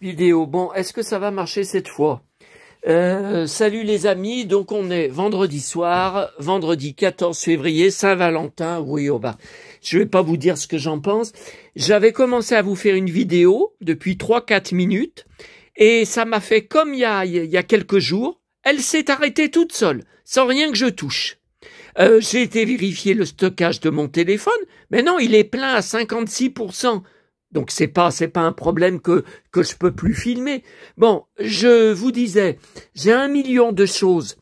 Vidéo. Bon, est-ce que ça va marcher cette fois? Salut les amis, donc on est vendredi soir, vendredi 14 février, Saint-Valentin. Oui, je vais pas vous dire ce que j'en pense. J'avais commencé à vous faire une vidéo depuis 3-4 minutes et ça m'a fait comme il y a quelques jours. Elle s'est arrêtée toute seule, sans rien que je touche. J'ai été vérifier le stockage de mon téléphone, mais non, il est plein à 56%. Donc c'est pas un problème que je peux plus filmer. Bon, je vous disais, j'ai 1 million de choses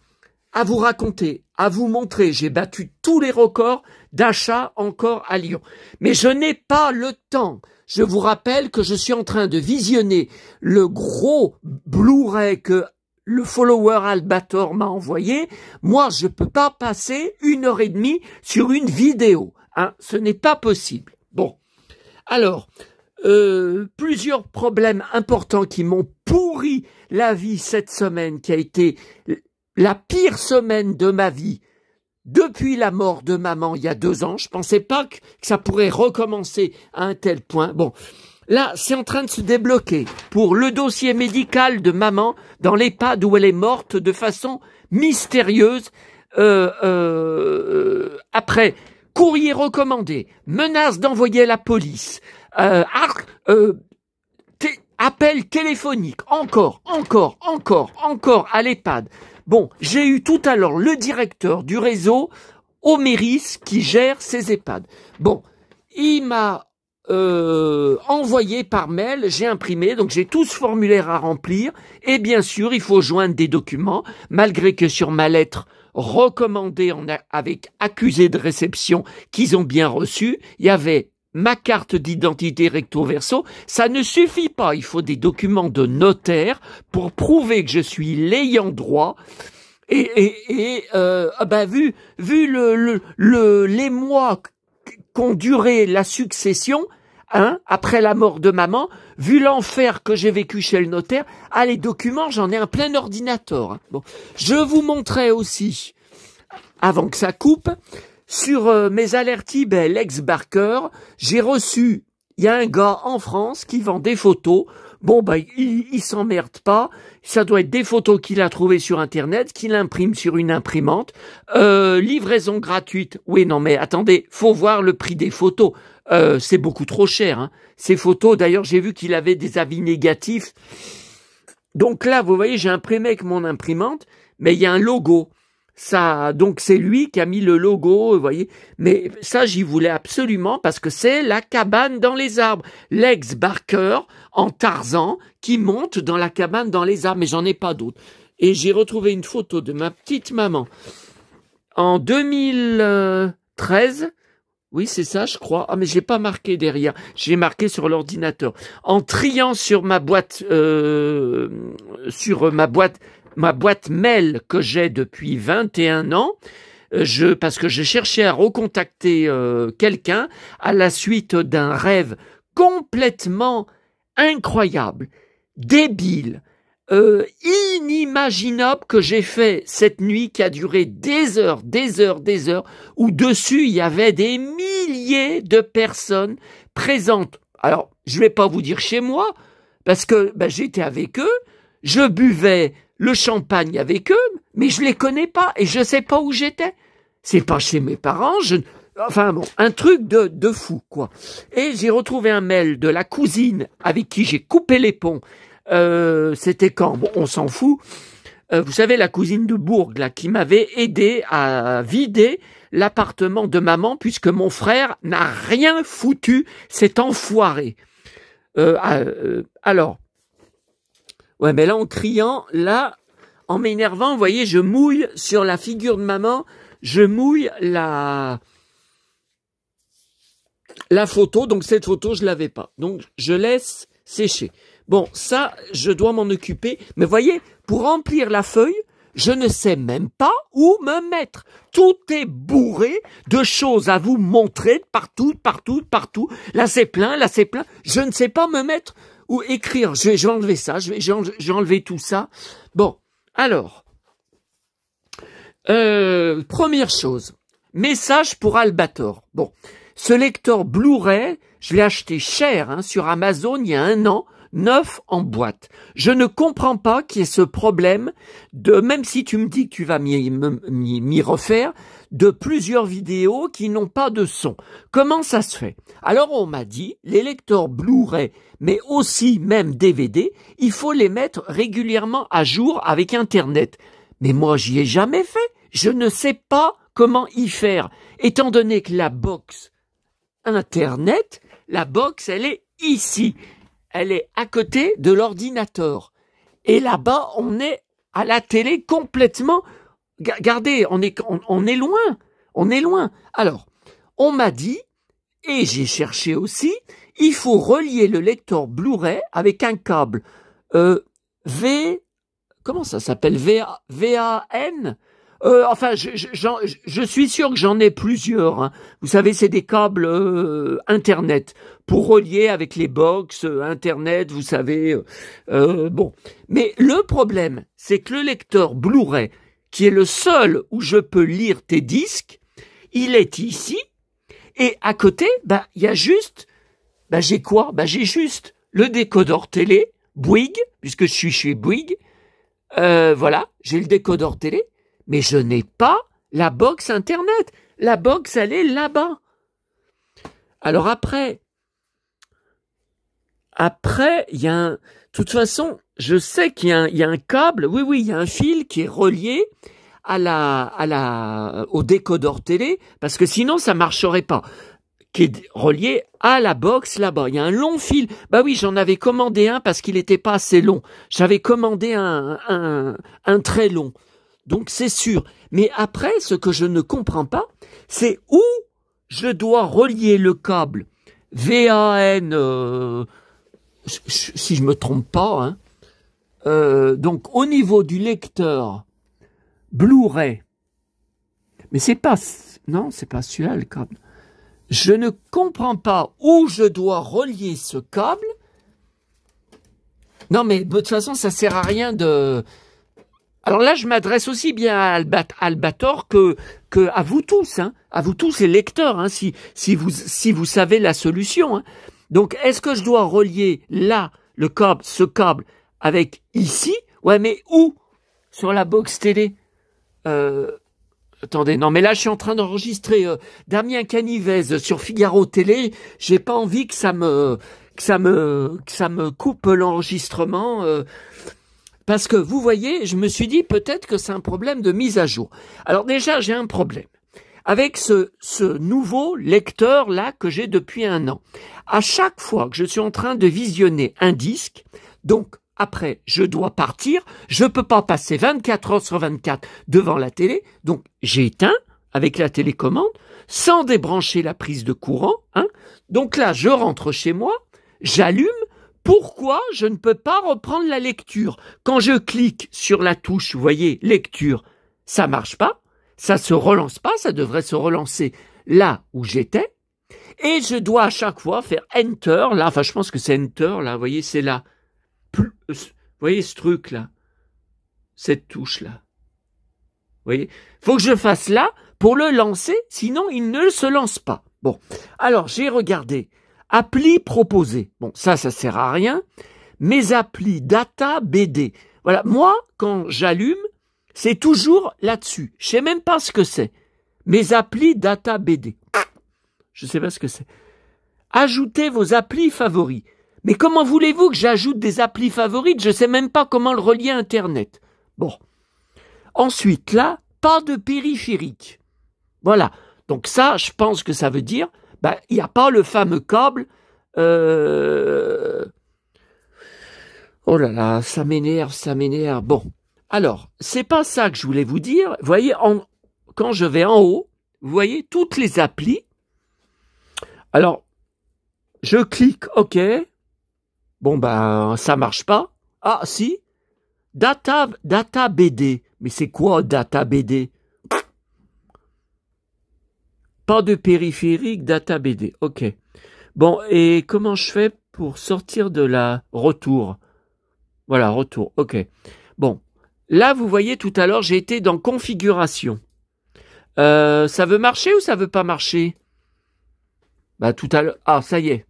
à vous raconter, à vous montrer. J'ai battu tous les records d'achat encore à Lyon. Mais je n'ai pas le temps. Je vous rappelle que je suis en train de visionner le gros Blu-ray que le follower Albator m'a envoyé. Moi, je peux pas passer 1h30 sur une vidéo. Hein, ce n'est pas possible. Bon. Alors, plusieurs problèmes importants qui m'ont pourri la vie cette semaine, qui a été la pire semaine de ma vie depuis la mort de maman il y a 2 ans. Je pensais pas que ça pourrait recommencer à un tel point. Bon, là, c'est en train de se débloquer pour le dossier médical de maman dans l'EHPAD où elle est morte de façon mystérieuse. Après, courrier recommandé, menace d'envoyer la police, appel téléphonique, encore à l'EHPAD. Bon, j'ai eu tout à l'heure le directeur du réseau Oméris qui gère ces EHPAD. Bon, il m'a envoyé par mail, j'ai imprimé, donc j'ai tout ce formulaire à remplir, et bien sûr, il faut joindre des documents, malgré que sur ma lettre recommandée avec accusé de réception qu'ils ont bien reçu, il y avait ma carte d'identité recto verso. Ça ne suffit pas, il faut des documents de notaire pour prouver que je suis l'ayant droit. Vu les mois qu'ont duré la succession, hein, après la mort de maman, vu l'enfer que j'ai vécu chez le notaire, les documents, j'en ai un plein ordinateur. Hein. Bon, je vous montrais aussi, avant que ça coupe, sur mes alertib, Lex Barker, j'ai reçu, il y a un gars en France qui vend des photos. Bon, il s'emmerde pas. Ça doit être des photos qu'il a trouvées sur Internet, qu'il imprime sur une imprimante. Livraison gratuite. Oui, non, mais attendez, faut voir le prix des photos. C'est beaucoup trop cher. Hein. Ces photos, d'ailleurs, j'ai vu qu'il avait des avis négatifs. Donc là, vous voyez, j'ai imprimé avec mon imprimante, mais il y a un logo. Ça, donc c'est lui qui a mis le logo, vous voyez. Mais ça, j'y voulais absolument parce que c'est la cabane dans les arbres. Lex Barker en Tarzan qui monte dans la cabane dans les arbres, mais j'en ai pas d'autres. Et j'ai retrouvé une photo de ma petite maman en 2013. Oui, c'est ça, je crois. Ah, mais j'ai pas marqué derrière. J'ai marqué sur l'ordinateur. En triant sur ma boîte, ma boîte mail que j'ai depuis 21 ans, parce que je cherchais à recontacter quelqu'un à la suite d'un rêve complètement incroyable, débile, inimaginable que j'ai fait cette nuit qui a duré des heures, où dessus il y avait des milliers de personnes présentes. Alors, je vais pas vous dire chez moi, parce que j'étais avec eux, je buvais le champagne avec eux, mais je les connais pas et je sais pas où j'étais. C'est pas chez mes parents, enfin bon, un truc de fou, quoi. Et j'ai retrouvé un mail de la cousine avec qui j'ai coupé les ponts. C'était quand? Bon, on s'en fout. Vous savez, la cousine de Bourg, là, qui m'avait aidé à vider l'appartement de maman puisque mon frère n'a rien foutu, cet enfoiré. Alors, ouais, mais là, en criant, là, en m'énervant, vous voyez, je mouille sur la figure de maman, je mouille la photo, donc cette photo, je l'avais pas. Donc, je laisse sécher. Bon, ça, je dois m'en occuper. Mais voyez, pour remplir la feuille, je ne sais même pas où me mettre. Tout est bourré de choses à vous montrer partout. Là, c'est plein. Je ne sais pas me mettre ou écrire. Je vais enlever ça. J'ai enlevé tout ça. Bon, alors, première chose, message pour Albator. Bon, ce lecteur Blu-ray, je l'ai acheté cher sur Amazon il y a 1 an. neuf en boîte. Je ne comprends pas qu'il y ait ce problème de, même si tu me dis que tu vas m'y refaire, de plusieurs vidéos qui n'ont pas de son. Comment ça se fait? Alors on m'a dit, les lecteurs Blu-ray, mais aussi même DVD, il faut les mettre régulièrement à jour avec Internet. Mais moi, j'y ai jamais fait. Je ne sais pas comment y faire, étant donné que la box Internet, la box, elle est ici. Elle est à côté de l'ordinateur. Et là-bas, on est à la télé complètement. Regardez, on est loin. On est loin. Alors, on m'a dit, et j'ai cherché aussi, il faut relier le lecteur Blu-ray avec un câble comment ça s'appelle? VAN? Enfin, je suis sûr que j'en ai plusieurs. Hein. Vous savez, c'est des câbles Internet pour relier avec les box Internet, vous savez. Bon, mais le problème, c'est que le lecteur Blu-ray, qui est le seul où je peux lire tes disques, il est ici. Et à côté, il y a juste, j'ai quoi? J'ai juste le décodeur télé, Bouygues, puisque je suis chez Bouygues. Voilà, j'ai le décodeur télé. Mais je n'ai pas la box Internet. La box, elle est là-bas. Alors après, il y a un... De toute façon, je sais qu'il y a un câble, oui, il y a un fil qui est relié au décodeur télé, parce que sinon, ça marcherait pas. Qui est relié à la box là-bas. Il y a un long fil. Oui, j'en avais commandé un parce qu'il n'était pas assez long. J'avais commandé un très long. Donc c'est sûr. Mais après, ce que je ne comprends pas, c'est où je dois relier le câble VAN, si je me trompe pas, hein. Donc au niveau du lecteur Blu-ray. Mais c'est pas, non, c'est pas celui-là le câble. Je ne comprends pas où je dois relier ce câble. Non, mais de toute façon, ça sert à rien de... Alors là, je m'adresse aussi bien à Albator que à vous tous, hein, à vous tous les lecteurs, hein, si vous savez la solution. Hein. Donc, est-ce que je dois relier là ce câble avec ici? Ouais, mais où? Sur la box télé. Attendez, non, mais là, je suis en train d'enregistrer Damien Canivez sur Figaro Télé. J'ai pas envie que ça me coupe l'enregistrement. Parce que, vous voyez, je me suis dit peut-être que c'est un problème de mise à jour. Alors déjà, j'ai un problème. Avec ce nouveau lecteur-là que j'ai depuis 1 an. À chaque fois que je suis en train de visionner un disque, donc après, je dois partir, je peux pas passer 24 heures sur 24 devant la télé, donc j'éteins avec la télécommande, sans débrancher la prise de courant, hein. Donc là, je rentre chez moi, j'allume. Pourquoi je ne peux pas reprendre la lecture? Quand je clique sur la touche, vous voyez, lecture, ça marche pas, ça se relance pas, ça devrait se relancer là où j'étais, et je dois à chaque fois faire Enter, là, enfin je pense que c'est Enter, là, vous voyez, c'est là. Vous voyez ce truc-là, cette touche-là, vous voyez, faut que je fasse là pour le lancer, sinon il ne se lance pas. Bon, alors j'ai regardé. Appli proposée. Bon, ça sert à rien. Mes applis data BD. Voilà, moi, quand j'allume, c'est toujours là-dessus. Je sais même pas ce que c'est. Mes applis data BD. Je sais pas ce que c'est. Ajoutez vos applis favoris. Mais comment voulez-vous que j'ajoute des applis favorites? Je sais même pas comment le relier à Internet. Bon. Ensuite, là, pas de périphérique. Voilà. Donc ça, je pense que ça veut dire il n'y a pas le fameux câble. Oh là là, ça m'énerve. Bon, alors, c'est pas ça que je voulais vous dire. Vous voyez, quand je vais en haut, vous voyez toutes les applis. Alors, je clique OK. Bon, ça marche pas. Ah, si. Data BD. Mais c'est quoi Data BD? Pas de périphérique, data BD. OK. Bon, et comment je fais pour sortir de la retour? Voilà, retour. OK. Bon. Là, vous voyez, tout à l'heure, j'ai été dans configuration. Ça veut marcher ou ça veut pas marcher? Tout à l'heure. Ah, ça y est.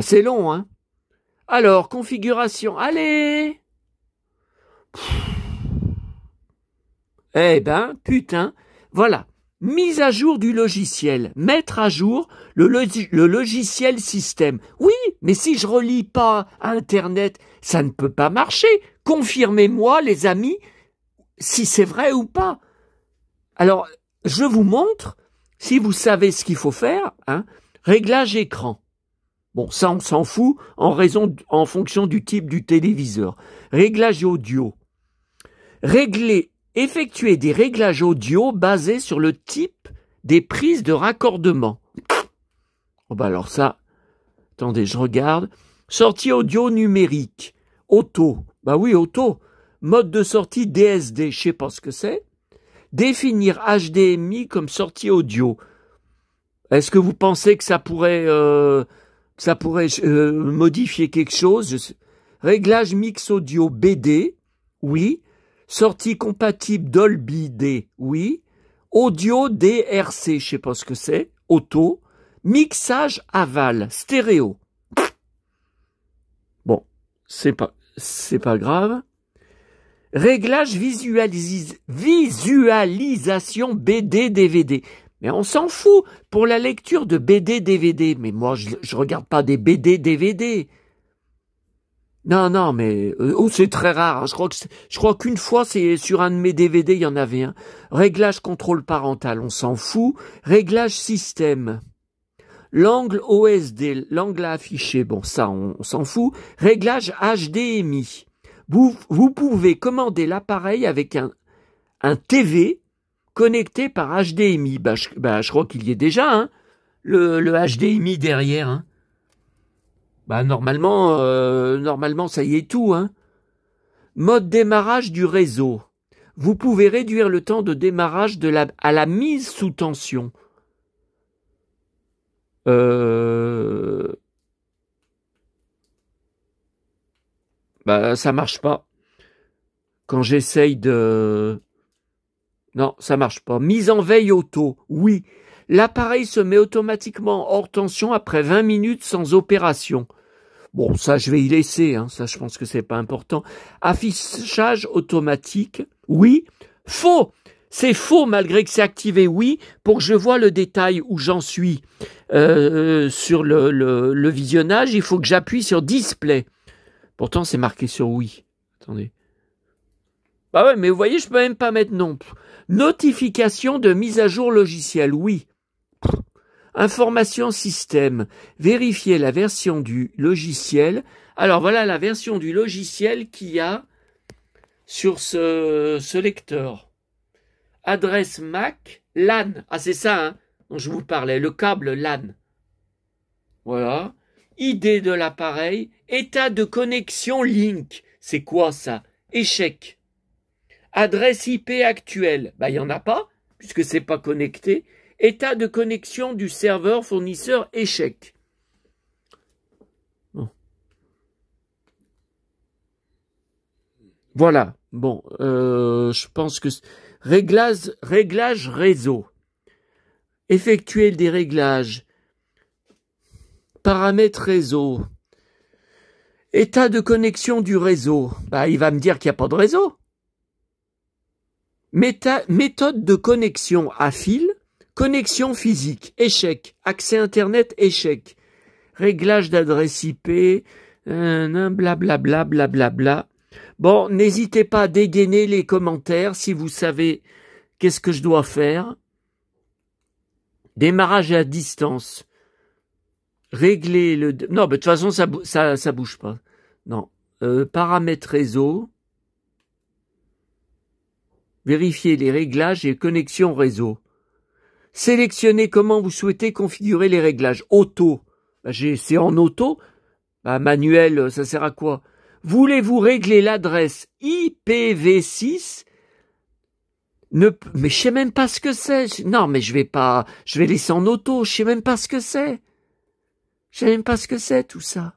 C'est long, hein? Alors, configuration, allez. Eh ben, putain, voilà. Mise à jour du logiciel. Mettre à jour le logiciel système. Oui, mais si je relie pas à Internet, ça ne peut pas marcher. Confirmez-moi, les amis, si c'est vrai ou pas. Alors, je vous montre, si vous savez ce qu'il faut faire, hein, réglage écran. Bon, ça, on s'en fout en fonction du type du téléviseur. Réglage audio. Effectuer des réglages audio basés sur le type des prises de raccordement. Oh bah alors ça, attendez, je regarde. Sortie audio numérique. Auto. Bah oui, auto. Mode de sortie DSD, je sais pas ce que c'est. Définir HDMI comme sortie audio. Est-ce que vous pensez que ça pourrait modifier quelque chose? Réglage mix audio BD, oui. Sortie compatible Dolby D, oui. Audio DRC, je sais pas ce que c'est. Auto. Mixage aval, stéréo. Bon, c'est pas grave. Réglage visualisation BD DVD. Mais on s'en fout pour la lecture de BD DVD. Mais moi, je regarde pas des BD DVD. Non, mais c'est très rare. Hein. Je crois qu'une fois, c'est sur un de mes DVD, il y en avait un. Réglage contrôle parental, on s'en fout. Réglage système. L'angle OSD, l'angle à afficher, bon ça, on s'en fout. Réglage HDMI. Vous pouvez commander l'appareil avec un TV connecté par HDMI. Je crois qu'il y est déjà, hein, le HDMI derrière. Hein. Normalement, ça y est tout. Hein. Mode démarrage du réseau. Vous pouvez réduire le temps de démarrage à la mise sous tension. Ça marche pas. Quand j'essaye de... Non, ça marche pas. Mise en veille auto. Oui. L'appareil se met automatiquement hors tension après 20 minutes sans opération. Bon, ça, je vais y laisser. Hein. Ça, je pense que c'est pas important. Affichage automatique. Oui. Faux. C'est faux malgré que c'est activé. Oui. Pour que je vois le détail où j'en suis sur le visionnage, il faut que j'appuie sur display. Pourtant, c'est marqué sur oui. Attendez. Bah ouais, mais vous voyez, je peux même pas mettre non. Notification de mise à jour logiciel, oui. Information système. Vérifier la version du logiciel. Alors voilà la version du logiciel qu'il y a sur ce lecteur. Adresse MAC, LAN. Ah, c'est ça, hein, dont je vous parlais, le câble LAN. Voilà. ID de l'appareil. État de connexion Link. C'est quoi ça? Échec. Adresse IP actuelle. Il n'y en a pas, puisque c'est pas connecté. État de connexion du serveur fournisseur échec. Bon. Voilà. Bon, je pense que réglage réseau. Effectuer des réglages. Paramètres réseau. État de connexion du réseau. Il va me dire qu'il n'y a pas de réseau. Méthode de connexion à fil. Connexion physique, échec. Accès Internet, échec. Réglage d'adresse IP, blablabla, blablabla. Bon, n'hésitez pas à dégainer les commentaires si vous savez qu'est-ce que je dois faire. Démarrage à distance. Régler le... Non, de toute façon, ça bouge pas. Non. Paramètres réseau. Vérifier les réglages et connexion réseau. Sélectionnez comment vous souhaitez configurer les réglages. Auto. C'est en auto. Manuel, ça sert à quoi? Voulez-vous régler l'adresse IPv6? Mais je sais même pas ce que c'est. Non, mais je vais laisser en auto. Je sais même pas ce que c'est. Je sais même pas ce que c'est tout ça.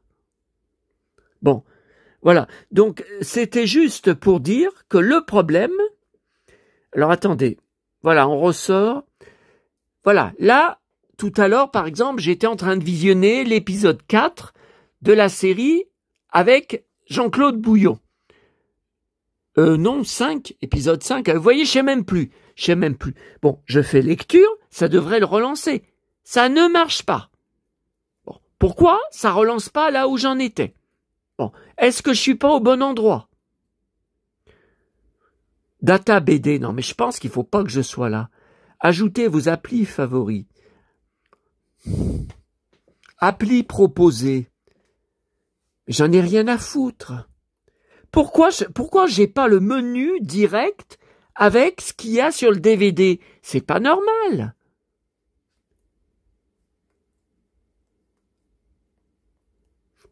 Bon, voilà. Donc, c'était juste pour dire que le problème... Alors, attendez. Voilà, on ressort... Voilà, là, tout à l'heure, par exemple, j'étais en train de visionner l'épisode 4 de la série avec Jean-Claude Bouillon. Non, 5, épisode 5. Vous voyez, je sais même plus. Bon, je fais lecture, ça devrait le relancer. Ça ne marche pas. Bon, pourquoi ça relance pas là où j'en étais? Bon, est-ce que je suis pas au bon endroit? Data BD, non, mais je pense qu'il faut pas que je sois là. Ajoutez vos applis favoris. Appli proposée. J'en ai rien à foutre. Pourquoi j'ai pas le menu direct avec ce qu'il y a sur le DVD? C'est pas normal.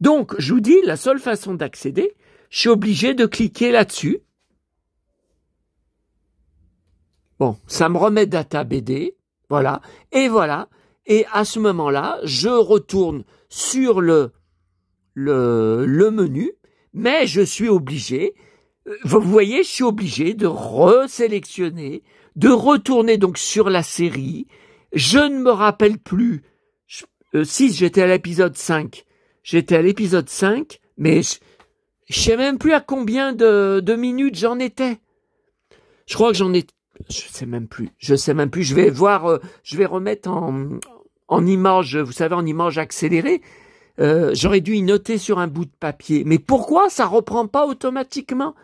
Donc, je vous dis, la seule façon d'accéder, je suis obligé de cliquer là-dessus. Bon, ça me remet Data BD, voilà, et à ce moment-là, je retourne sur le menu, mais je suis obligé, vous voyez, je suis obligé de resélectionner, de retourner donc sur la série. Je ne me rappelle plus, si j'étais à l'épisode 5, mais je sais même plus à combien de minutes j'en étais. Je crois que j'en ai, je sais même plus, je vais voir, je vais remettre en image, vous savez, en image accélérée. J'aurais dû y noter sur un bout de papier. Mais pourquoi ça reprend pas automatiquement?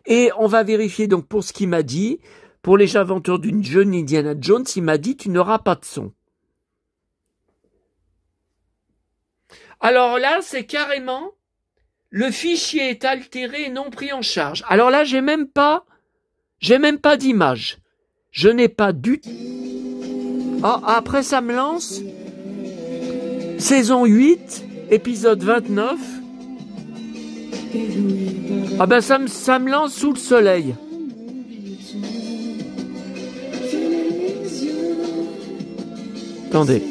Et on va vérifier donc pour ce qu'il m'a dit. Pour les aventures d'une jeune Indiana Jones, il m'a dit tu n'auras pas de son. Alors là, c'est carrément le fichier est altéré et non pris en charge. Alors là, j'ai même pas d'image. Je n'ai pas du tout. Ah, après ça me lance. Saison 8. Épisode 29. Ah ben ça me lance sous le soleil. Attendez.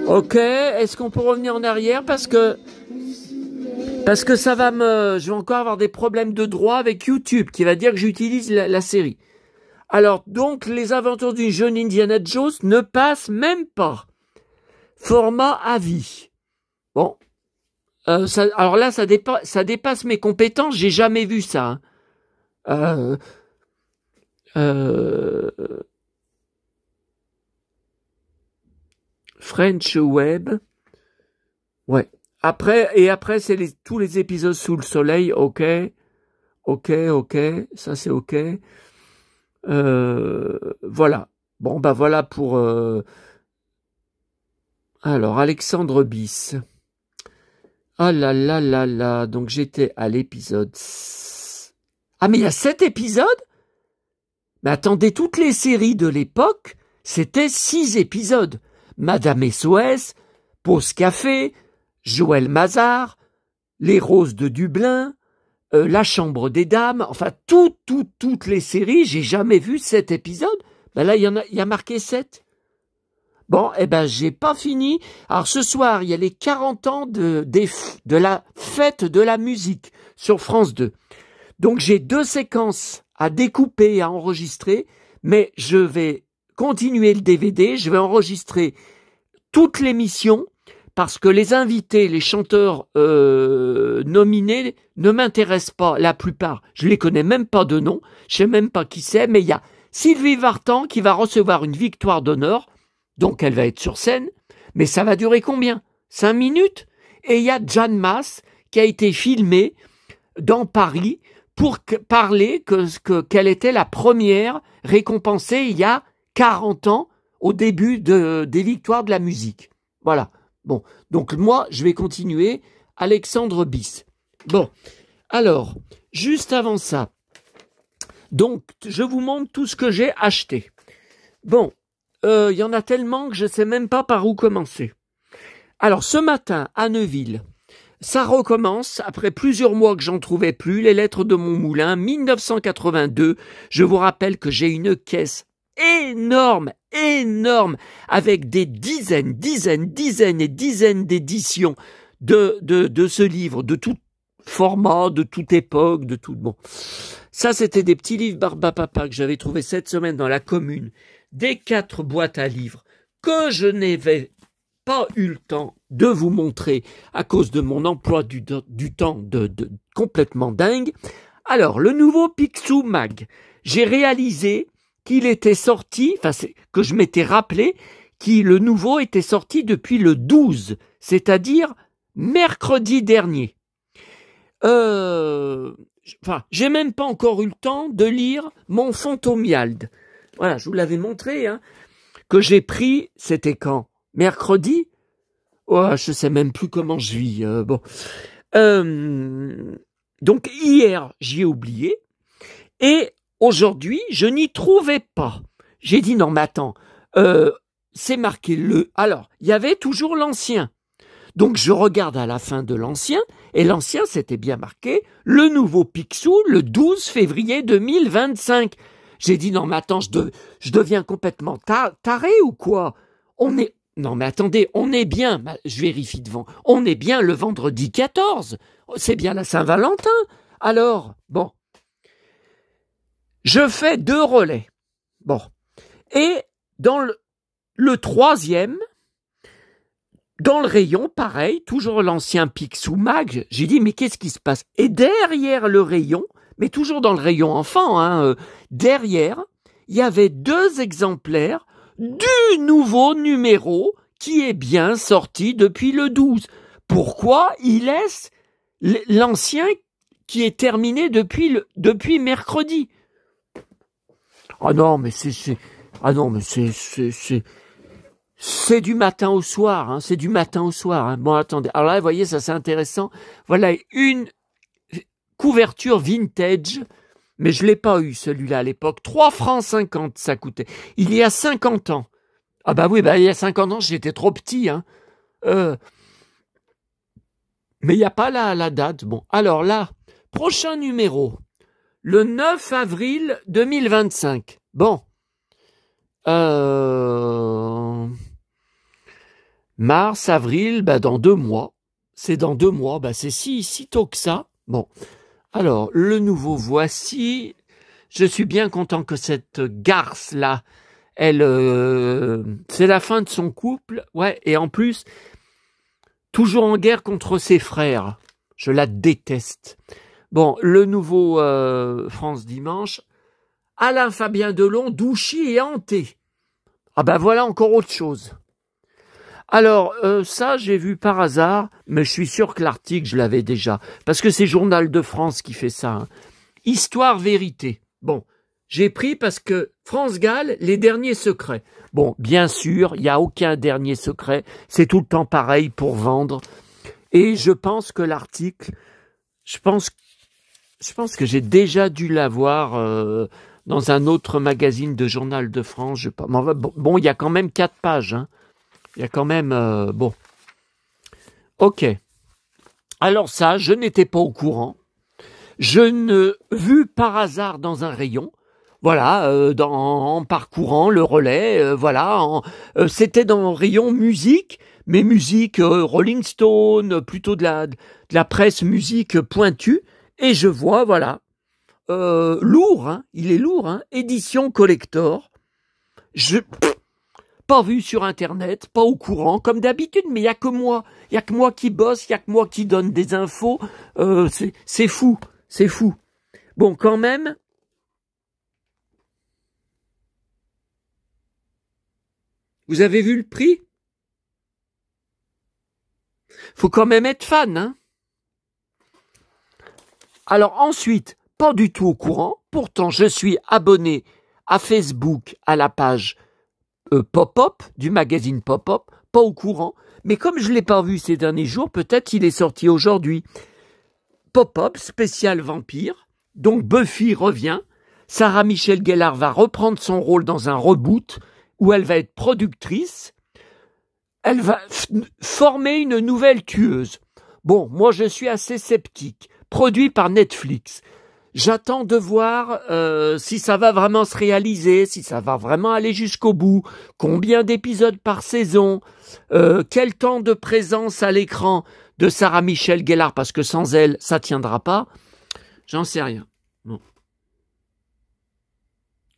Ok, est-ce qu'on peut revenir en arrière parce que ça va je vais encore avoir des problèmes de droit avec YouTube qui va dire que j'utilise la série. Alors donc les aventures d'une jeune Indiana Jones ne passent même pas. Format à vie. Bon, alors là, ça dépasse mes compétences. J'ai jamais vu ça. French Web. Ouais. Après, c'est tous les épisodes sous le soleil. Ok. Ça, c'est ok. Voilà. Bon, bah voilà pour... Alors, Alexandre Bis. Ah là là là là, donc j'étais à l'épisode... Ah mais il y a 7 épisodes? Mais attendez, toutes les séries de l'époque, c'était 6 épisodes. Madame SOS, Pause Café, Joël Mazar, Les Roses de Dublin, La Chambre des Dames, enfin toutes les séries, j'ai jamais vu 7 épisodes. Ben là, il y a marqué 7. Bon, eh ben, j'ai pas fini. Alors, ce soir, il y a les 40 ans de la fête de la musique sur France 2. Donc, j'ai 2 séquences à découper et à enregistrer, mais je vais continuer le DVD, je vais enregistrer toute l'émission, parce que les invités, les chanteurs nominés ne m'intéressent pas, la plupart. Je les connais même pas de nom, je sais même pas qui c'est, mais il y a Sylvie Vartan qui va recevoir une victoire d'honneur. Donc, elle va être sur scène, mais ça va durer combien? 5 minutes? Et il y a Jeanne Masse qui a été filmée dans Paris pour parler qu'elle était la première récompensée il y a 40 ans au début des victoires de la musique. Voilà. Bon. Donc, moi, je vais continuer. Alexandre Bis. Bon. Alors, juste avant ça. Donc, je vous montre tout ce que j'ai acheté. Bon. Il y en a tellement que je ne sais même pas par où commencer. Alors, ce matin, à Neuville, ça recommence, après plusieurs mois que j'en trouvais plus, les lettres de mon moulin, 1982. Je vous rappelle que j'ai une caisse énorme, avec des dizaines et dizaines d'éditions de ce livre, de tout format, de toute époque, de tout... Bon, ça, c'était des petits livres Barbapapa que j'avais trouvé cette semaine dans la commune. Des 4 boîtes à livres que je n'avais pas eu le temps de vous montrer à cause de mon emploi du temps de complètement dingue. Alors, le nouveau Picsou Mag, j'ai réalisé qu'il était sorti, que je m'étais rappelé, le nouveau était sorti depuis le 12, c'est-à-dire mercredi dernier. J'ai même pas encore eu le temps de lire mon Fantomiald. Voilà, je vous l'avais montré, hein, que j'ai pris, c'était quand? Mercredi? Oh, je sais même plus comment je vis. Donc hier, j'y ai oublié. Et aujourd'hui, je n'y trouvais pas. J'ai dit non, mais attends, c'est marqué le. Alors, il y avait toujours l'ancien. Donc je regarde à la fin de l'ancien, et l'ancien c'était bien marqué le nouveau Picsou le 12 février 2025. J'ai dit non, mais attends, je deviens complètement taré ou quoi? Non, mais attendez, on est bien, je vérifie devant, on est bien le vendredi 14. C'est bien la Saint-Valentin. Alors, bon. Je fais 2 relais. Bon. Et dans le troisième, dans le rayon, pareil, toujours l'ancien Picsou Mag, j'ai dit, mais qu'est-ce qui se passe? Et derrière le rayon, mais toujours dans le rayon enfant, hein, derrière, il y avait 2 exemplaires du nouveau numéro qui est bien sorti depuis le 12. Pourquoi il laisse l'ancien qui est terminé depuis mercredi? Ah non, mais c'est du matin au soir, hein, c'est du matin au soir. Hein. Bon, attendez. Alors là, vous voyez, ça c'est intéressant. Voilà une couverture vintage, mais je l'ai pas eu celui-là à l'époque. 3,50 francs ça coûtait. Il y a 50 ans. Ah bah oui, il y a 50 ans, j'étais trop petit. Hein. Mais il n'y a pas la date. Bon, alors là, prochain numéro, le 9 avril 2025. Bon. Mars, avril, dans 2 mois. C'est dans 2 mois, c'est si tôt que ça. Bon, alors, le nouveau voici. Je suis bien content que cette garce-là, elle, c'est la fin de son couple. Ouais, et en plus, toujours en guerre contre ses frères. Je la déteste. Bon, le nouveau France Dimanche. Alain Fabien Delon, Douchy et Hanté. Ah voilà encore autre chose. Alors, ça, j'ai vu par hasard, mais je suis sûr que l'article, je l'avais déjà. Parce que c'est Journal de France qui fait ça. Hein. Histoire, vérité. Bon, j'ai pris parce que France Gall, les derniers secrets. Bon, bien sûr, il n'y a aucun dernier secret. C'est tout le temps pareil pour vendre. Et je pense que l'article, je pense que j'ai déjà dû l'avoir dans un autre magazine de Journal de France. Bon, il y a quand même 4 pages. Hein. Il y a quand même... bon. Ok. Alors ça, je n'étais pas au courant. Je ne vu par hasard dans un rayon. Voilà, en parcourant le relais, c'était dans le rayon musique, mais musique Rolling Stone, plutôt de la presse musique pointue, et je vois, voilà, lourd, hein, il est lourd, hein, édition collector, pas vu sur Internet, pas au courant, comme d'habitude, mais il y a que moi qui bosse, il y a que moi qui donne des infos, c'est fou, c'est fou. Bon, quand même... Vous avez vu le prix? Faut quand même être fan, hein? Alors ensuite, pas du tout au courant. Pourtant, je suis abonné à Facebook, à la page Pop-Up, du magazine Pop-Up, pas au courant. Mais comme je ne l'ai pas vu ces derniers jours, peut-être il est sorti aujourd'hui. Pop-Up, spécial vampire. Donc Buffy revient. Sarah Michelle Gellar va reprendre son rôle dans un reboot où elle va être productrice, elle va former une nouvelle tueuse. Bon, moi je suis assez sceptique. Produit par Netflix. J'attends de voir si ça va vraiment se réaliser, si ça va vraiment aller jusqu'au bout, combien d'épisodes par saison, quel temps de présence à l'écran de Sarah Michelle Gellar, parce que sans elle, ça tiendra pas. J'en sais rien. Bon.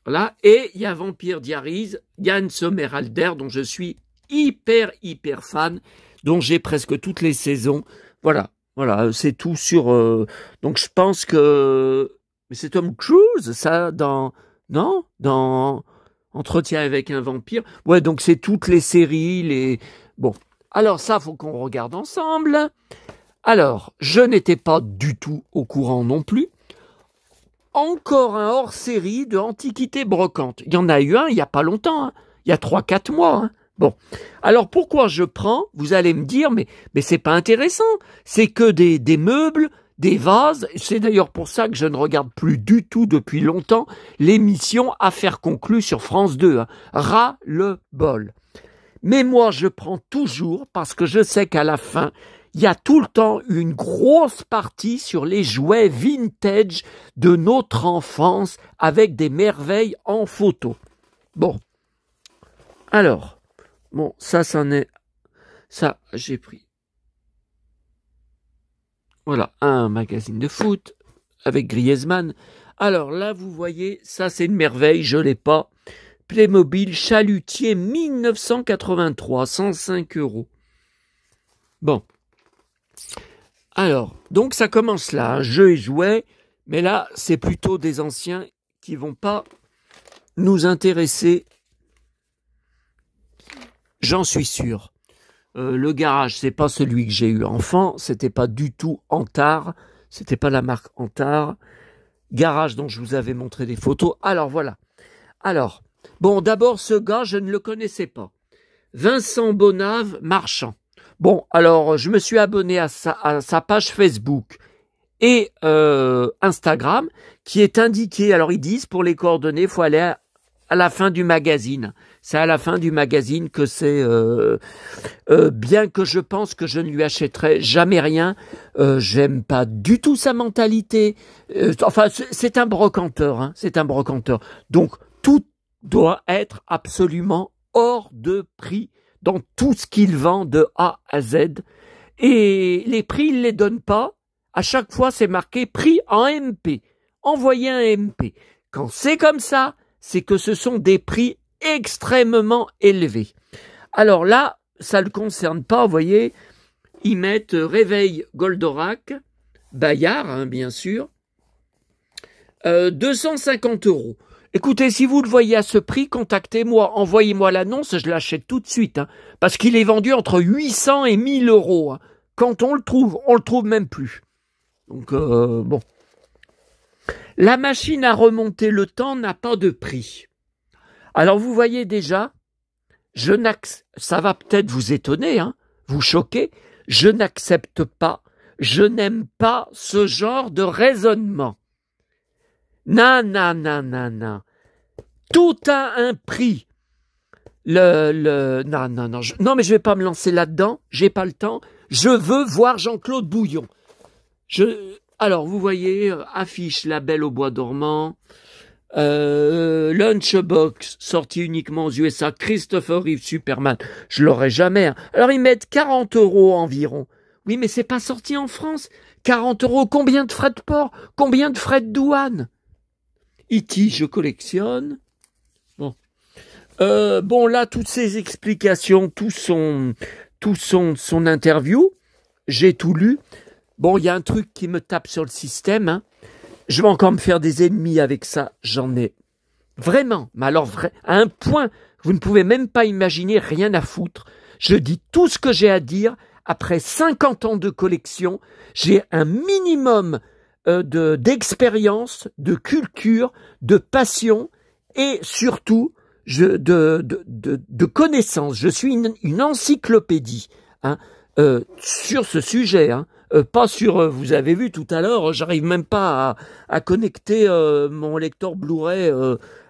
Voilà, et il y a Vampire Diaries, Yann Sommerhalder, dont je suis hyper fan, dont j'ai presque toutes les saisons. Voilà, c'est tout sur... donc je pense que... Mais c'est Tom Cruise, ça, non, dans Entretien avec un vampire. Ouais, donc c'est toutes les séries, Bon, alors ça, faut qu'on regarde ensemble. Alors, je n'étais pas du tout au courant non plus. Encore un hors-série de Antiquités brocantes. Il y en a eu un il n'y a pas longtemps, hein. Il y a 3-4 mois. Hein. Bon, alors pourquoi je prends? Vous allez me dire, mais c'est pas intéressant. C'est que des meubles, des vases. C'est d'ailleurs pour ça que je ne regarde plus du tout depuis longtemps l'émission Affaires conclues sur France 2. Hein. Ras-le-bol. Mais moi, je prends toujours parce que je sais qu'à la fin, il y a tout le temps une grosse partie sur les jouets vintage de notre enfance avec des merveilles en photo. Bon. Alors, bon, ça est... Ça, j'ai pris. Voilà, un magazine de foot avec Griezmann. Alors là, vous voyez, ça c'est une merveille, je l'ai pas. Playmobil Chalutier 1983, 105 €. Bon. Alors, donc ça commence là, un jeu et jouet, mais là, c'est plutôt des anciens qui vont pas nous intéresser. J'en suis sûr. Le garage, c'est pas celui que j'ai eu enfant, c'était pas du tout Antar, c'était pas la marque Antar. Garage dont je vous avais montré des photos. Alors voilà. Alors, bon, d'abord ce gars, je ne le connaissais pas. Vincent Bonave, marchand. Bon, alors je me suis abonné à sa page Facebook et Instagram qui est indiqué. Alors ils disent pour les coordonnées, il faut aller à la fin du magazine. C'est à la fin du magazine que c'est, bien que je pense que je ne lui achèterai jamais rien, j'aime pas du tout sa mentalité. Enfin, c'est un brocanteur, hein, c'est un brocanteur. Donc, tout doit être absolument hors de prix dans tout ce qu'il vend de A à Z. Et les prix, il les donne pas. À chaque fois, c'est marqué prix en MP. Envoyez un MP. Quand c'est comme ça, c'est que ce sont des prix extrêmement élevés. Alors là, ça ne le concerne pas, vous voyez, ils mettent Réveil Goldorak, Bayard, hein, bien sûr, 250 €. Écoutez, si vous le voyez à ce prix, contactez-moi, envoyez-moi l'annonce, je l'achète tout de suite, hein, parce qu'il est vendu entre 800 et 1000 €. Hein. Quand on le trouve même plus. Donc, bon. La machine à remonter le temps n'a pas de prix. Alors, vous voyez déjà, ça va peut-être vous étonner, hein, vous choquer, je n'accepte pas, je n'aime pas ce genre de raisonnement. Non. Tout a un prix. Non, mais je vais pas me lancer là-dedans, j'ai pas le temps. Je veux voir Jean-Claude Bouillon. Alors, vous voyez, affiche La Belle au bois dormant, Lunchbox, sorti uniquement aux USA, Christopher Reeve, Superman, je l'aurai jamais. Hein. Alors, ils mettent 40 € environ. Oui, mais c'est pas sorti en France. 40 €, combien de frais de port? Combien de frais de douane? E.T., je collectionne. Bon. Bon, là, toutes ces explications, tout son interview, j'ai tout lu. Bon, il y a un truc qui me tape sur le système. Hein. Je vais encore me faire des ennemis avec ça. J'en ai vraiment, mais alors à un point, vous ne pouvez même pas imaginer, rien à foutre. Je dis tout ce que j'ai à dire. Après 50 ans de collection, j'ai un minimum d'expérience, de culture, de passion et surtout de connaissances. Je suis une encyclopédie hein, sur ce sujet. Hein. Pas sur, vous avez vu tout à l'heure, j'arrive même pas à connecter mon lecteur Blu-ray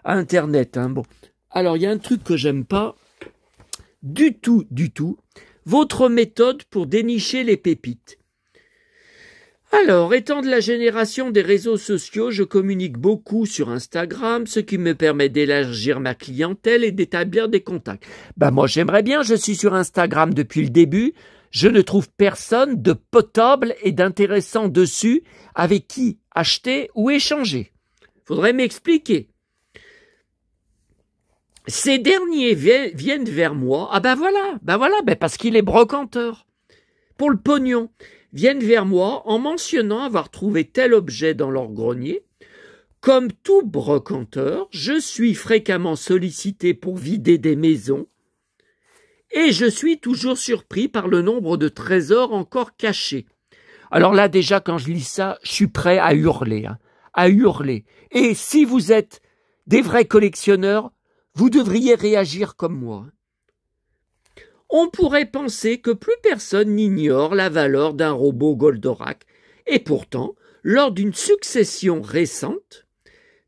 à Internet. Hein. Bon. Alors, il y a un truc que j'aime pas du tout. Votre méthode pour dénicher les pépites. Alors, étant de la génération des réseaux sociaux, je communique beaucoup sur Instagram, ce qui me permet d'élargir ma clientèle et d'établir des contacts. Ben moi, j'aimerais bien, je suis sur Instagram depuis le début, je ne trouve personne de potable et d'intéressant dessus avec qui acheter ou échanger. Faudrait m'expliquer. Ces derniers viennent vers moi. Ah ben voilà, parce qu'il est brocanteur. Pour le pognon, viennent vers moi en mentionnant avoir trouvé tel objet dans leur grenier. Comme tout brocanteur, je suis fréquemment sollicité pour vider des maisons et je suis toujours surpris par le nombre de trésors encore cachés. Alors là, déjà, quand je lis ça, je suis prêt à hurler, à hurler. Et si vous êtes des vrais collectionneurs, vous devriez réagir comme moi. On pourrait penser que plus personne n'ignore la valeur d'un robot Goldorak. Et pourtant, lors d'une succession récente,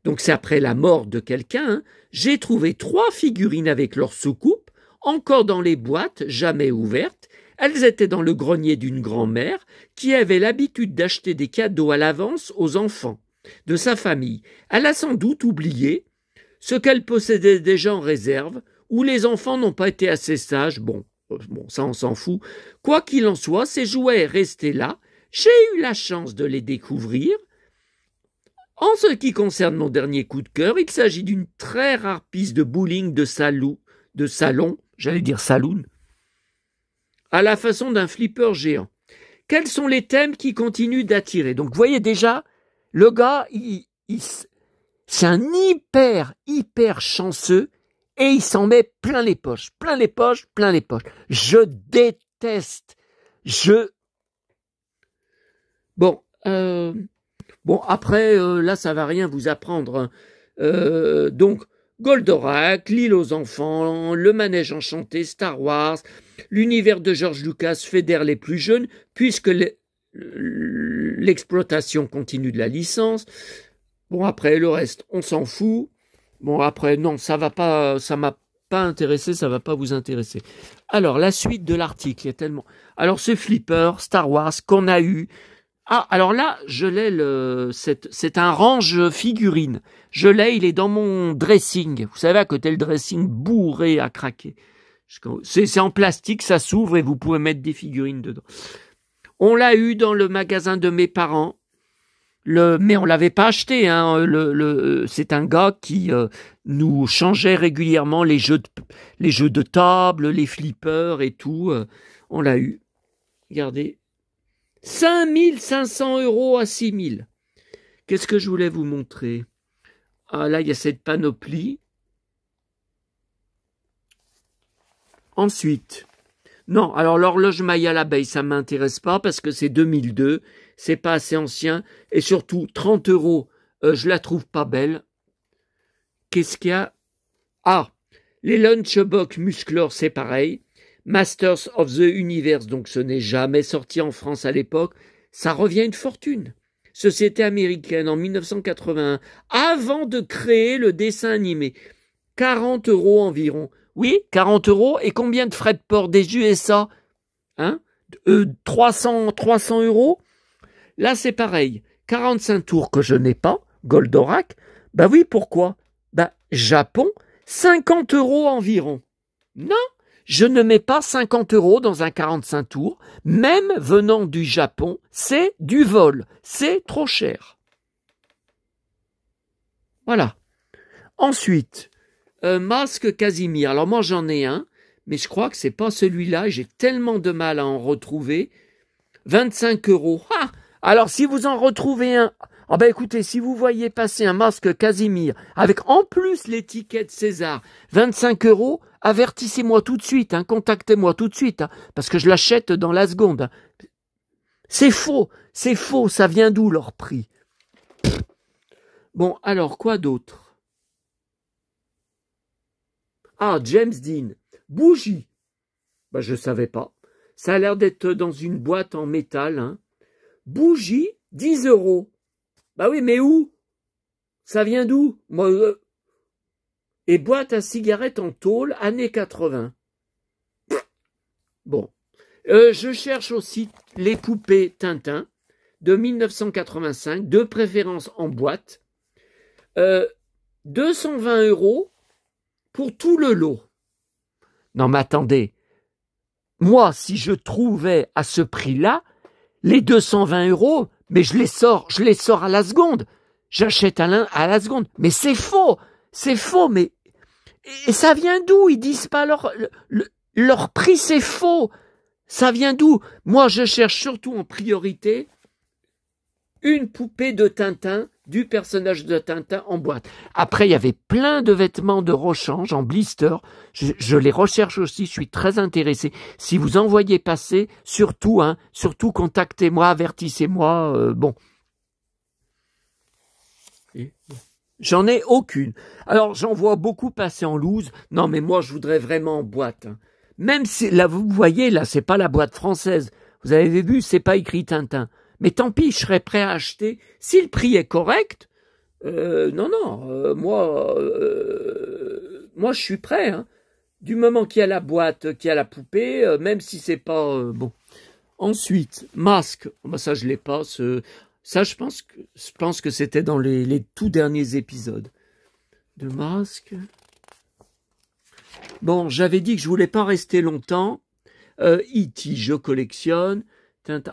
donc c'est après la mort de quelqu'un, j'ai trouvé 3 figurines avec leur soucoupe, encore dans les boîtes, jamais ouvertes. Elles étaient dans le grenier d'une grand-mère qui avait l'habitude d'acheter des cadeaux à l'avance aux enfants de sa famille. Elle a sans doute oublié ce qu'elle possédait déjà en réserve, ou les enfants n'ont pas été assez sages. Bon, ça on s'en fout. Quoi qu'il en soit, ces jouets restaient là. J'ai eu la chance de les découvrir. En ce qui concerne mon dernier coup de cœur, il s'agit d'une très rare piste de bowling de salon, j'allais dire saloon, à la façon d'un flipper géant. Quels sont les thèmes qui continuent d'attirer? Donc, vous voyez déjà, le gars, c'est un hyper chanceux et il s'en met plein les poches. Je déteste. Bon, après, là, ça va rien vous apprendre. Donc, Goldorak, l'île aux enfants, le manège enchanté, Star Wars, l'univers de George Lucas fédère les plus jeunes, puisque l'exploitation continue de la licence. Bon, après, le reste, on s'en fout. Bon, après, non, ça m'a pas intéressé, ça va pas vous intéresser. Alors, la suite de l'article, il y a tellement... Alors, ce flipper, Star Wars, qu'on a eu... Ah, alors là, je l'ai, c'est un range figurine. Je l'ai, il est dans mon dressing. Vous savez, à côté, le dressing bourré à craquer. C'est en plastique, ça s'ouvre et vous pouvez mettre des figurines dedans. On l'a eu dans le magasin de mes parents. Mais on l'avait pas acheté. C'est un gars qui nous changeait régulièrement les jeux de table, les flippers et tout. On l'a eu. Regardez. 5 500 € à 6 000. Qu'est-ce que je voulais vous montrer? Ah, là, il y a cette panoplie. Ensuite, non, alors l'horloge Maya l'abeille, ça ne m'intéresse pas parce que c'est 2002, c'est pas assez ancien, et surtout 30 €, je la trouve pas belle. Qu'est-ce qu'il y a? Ah, les Lunchbox Musclor, c'est pareil. Masters of the Universe, donc ce n'est jamais sorti en France à l'époque, ça revient une fortune. Société américaine en 1981, avant de créer le dessin animé. 40 € environ. Oui, 40 €, et combien de frais de port des USA? 300 €. Là, c'est pareil. 45 tours que je n'ai pas, Goldorak. Bah oui, pourquoi? Bah, Japon, 50 € environ. Non, je ne mets pas 50 € dans un 45 tours, même venant du Japon, c'est du vol, c'est trop cher. Voilà. Ensuite, masque Casimir. Alors moi j'en ai un, mais je crois que c'est pas celui-là, j'ai tellement de mal à en retrouver. 25 €. Ah, alors si vous en retrouvez un, ah ben écoutez, si vous voyez passer un masque Casimir avec en plus l'étiquette César, 25 €, avertissez-moi tout de suite, contactez-moi tout de suite, parce que je l'achète dans la seconde. C'est faux, ça vient d'où leur prix? Bon, alors quoi d'autre? Ah, James Dean, bougie. Bah je savais pas. Ça a l'air d'être dans une boîte en métal. Bougie, 10 €. Bah oui, mais où? Ça vient d'où? Moi, et boîte à cigarettes en tôle, années 80. Bon. Je cherche aussi les poupées Tintin de 1985, de préférence en boîte. 220 € pour tout le lot. Non mais attendez. Moi, si je trouvais à ce prix-là, les 220 €, mais je les sors à la seconde. J'achète à la seconde. Mais c'est faux, mais Et ça vient d'où? Ils disent pas leur prix, c'est faux. Ça vient d'où? Moi, je cherche surtout en priorité une poupée de Tintin, du personnage de Tintin en boîte. Après, il y avait plein de vêtements de rechange en blister. Je les recherche aussi, je suis très intéressé. Si vous en voyez passer, surtout contactez-moi, avertissez-moi. Bon. J'en ai aucune. Alors, j'en vois beaucoup passer en loose. Non, mais moi, je voudrais vraiment en boîte. Hein. Même si, là, vous voyez, là, c'est pas la boîte française. Vous avez vu, c'est pas écrit Tintin. Mais tant pis, je serais prêt à acheter. Si le prix est correct, moi, je suis prêt. Hein. Du moment qu'il y a la boîte, qu'il y a la poupée, même si c'est pas bon. Ensuite, masque. Bah, ça, je l'ai pas. Ça, je pense que c'était dans les tout derniers épisodes. De masque. Bon, j'avais dit que je voulais pas rester longtemps. E.T., je collectionne.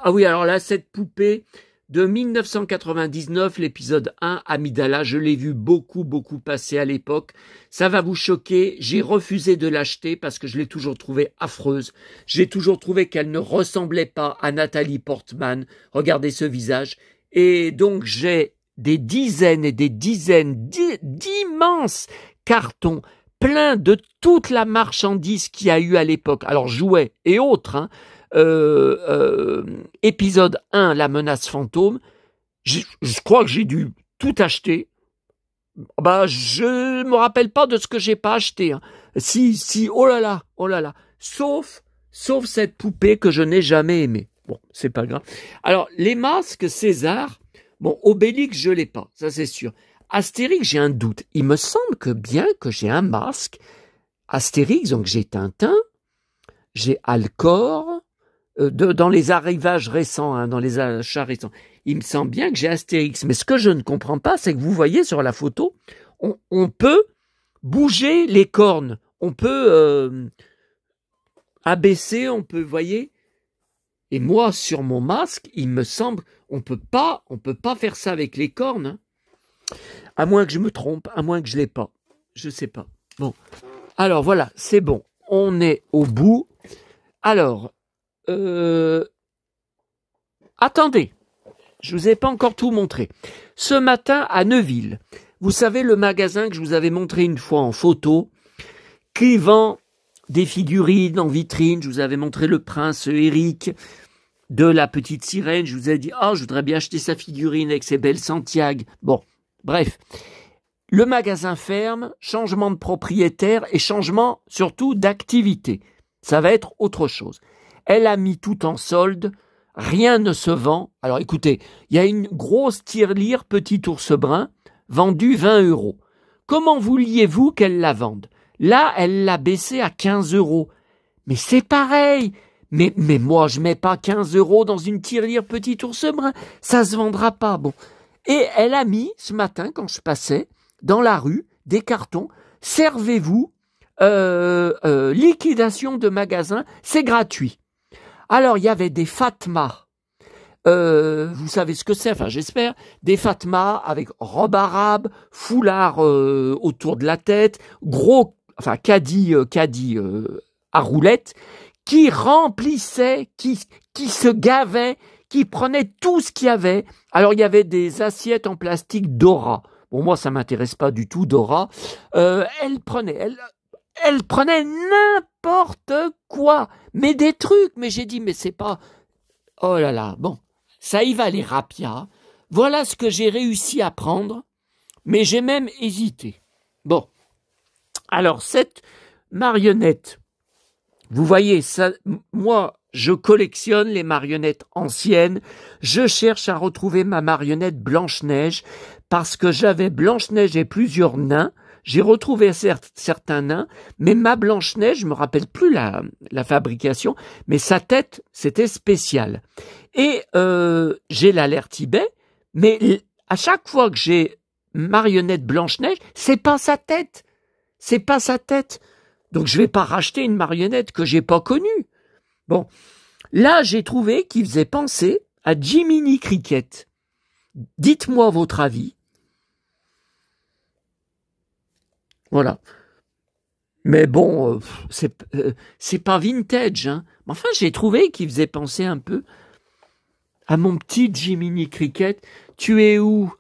Ah oui, alors là, cette poupée de 1999, l'épisode 1, Amidala, je l'ai vu beaucoup passer à l'époque. Ça va vous choquer, j'ai refusé de l'acheter parce que je l'ai toujours trouvée affreuse. J'ai toujours trouvé qu'elle ne ressemblait pas à Nathalie Portman. Regardez ce visage. Et donc, j'ai des dizaines et des dizaines d'immenses cartons pleins de toute la marchandise qu'il y a eu à l'époque. Alors, jouets et autres, hein. Épisode 1, la menace fantôme, je crois que j'ai dû tout acheter. Bah, je me rappelle pas de ce que j'ai pas acheté. Hein. Si, oh là là, sauf cette poupée que je n'ai jamais aimée. Bon, c'est pas grave. Alors, les masques César, bon, Obélix, je l'ai pas, ça c'est sûr. Astérix, j'ai un doute. Il me semble que bien que j'ai un masque Astérix, donc j'ai Tintin, j'ai Alcor, dans les arrivages récents, hein, dans les achats récents, il me semble bien que j'ai Astérix. Mais ce que je ne comprends pas, c'est que vous voyez sur la photo, on peut bouger les cornes, on peut abaisser, on peut, voyez. Et moi, sur mon masque, il me semble, on peut pas faire ça avec les cornes. Hein. À moins que je me trompe, à moins que je l'ai pas. Je sais pas. Bon. Alors voilà, c'est bon. On est au bout. Alors, attendez, je vous ai pas encore tout montré. Ce matin à Neuville, vous savez le magasin que je vous avais montré une fois en photo, qui vend des figurines en vitrine. Je vous avais montré le prince Eric de la petite sirène. Je vous ai dit, je voudrais bien acheter sa figurine avec ses belles Santiago. Bon, bref. Le magasin ferme, changement de propriétaire et changement surtout d'activité. Ça va être autre chose. Elle a mis tout en solde, rien ne se vend. Alors écoutez, il y a une grosse tirelire Petit ours brun, vendue 20 €. Comment vouliez-vous qu'elle la vende? Là, elle l'a baissée à 15 €. Mais c'est pareil. Mais moi, je mets pas 15 € dans une tirelire Petit ours brun. Ça se vendra pas. Bon. Et elle a mis, ce matin, quand je passais, dans la rue, des cartons. Servez-vous, liquidation de magasin, c'est gratuit. Alors, il y avait des Fatma. Vous savez ce que c'est, enfin j'espère, des Fatma avec robe arabe, foulard autour de la tête, gros, enfin caddie à roulettes, qui remplissaient, qui se gavaient, qui prenaient tout ce qu'il y avait. Alors il y avait des assiettes en plastique Dora. Bon, moi ça m'intéresse pas du tout Dora. Elle prenait n'importe quoi, mais des trucs. Mais j'ai dit mais c'est pas. Oh là là, bon. Ça y va les rapias. Voilà ce que j'ai réussi à prendre, mais j'ai même hésité. Bon, alors cette marionnette, vous voyez, ça, moi, je collectionne les marionnettes anciennes. Je cherche à retrouver ma marionnette Blanche-Neige parce que j'avais Blanche-Neige et plusieurs nains. J'ai retrouvé certains nains, mais ma Blanche-Neige, je me rappelle plus la fabrication, mais sa tête, c'était spécial. Et j'ai l'alerte Tibet, mais à chaque fois que j'ai marionnette Blanche-Neige, c'est pas sa tête. C'est pas sa tête. Donc je vais pas racheter une marionnette que j'ai pas connue. Bon, là j'ai trouvé qu'il faisait penser à Jiminy Cricket. Dites-moi votre avis. Voilà. Mais bon, c'est pas vintage, hein. Mais enfin, j'ai trouvé qu'il faisait penser un peu à mon petit Jiminy Cricket. Tu es où?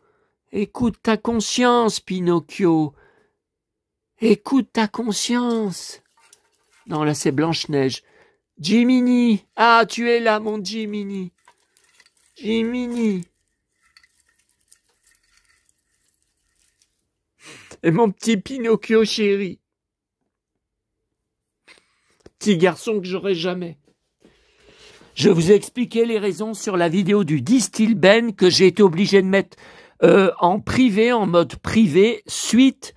Écoute ta conscience, Pinocchio. Écoute ta conscience. Non, là, c'est Blanche-Neige. Jiminy. Ah, tu es là, mon Jiminy. Jiminy. Et mon petit Pinocchio chéri. Petit garçon que j'aurai jamais. Je vous ai expliqué les raisons sur la vidéo du Distill Ben que j'ai été obligé de mettre en privé, en mode privé, suite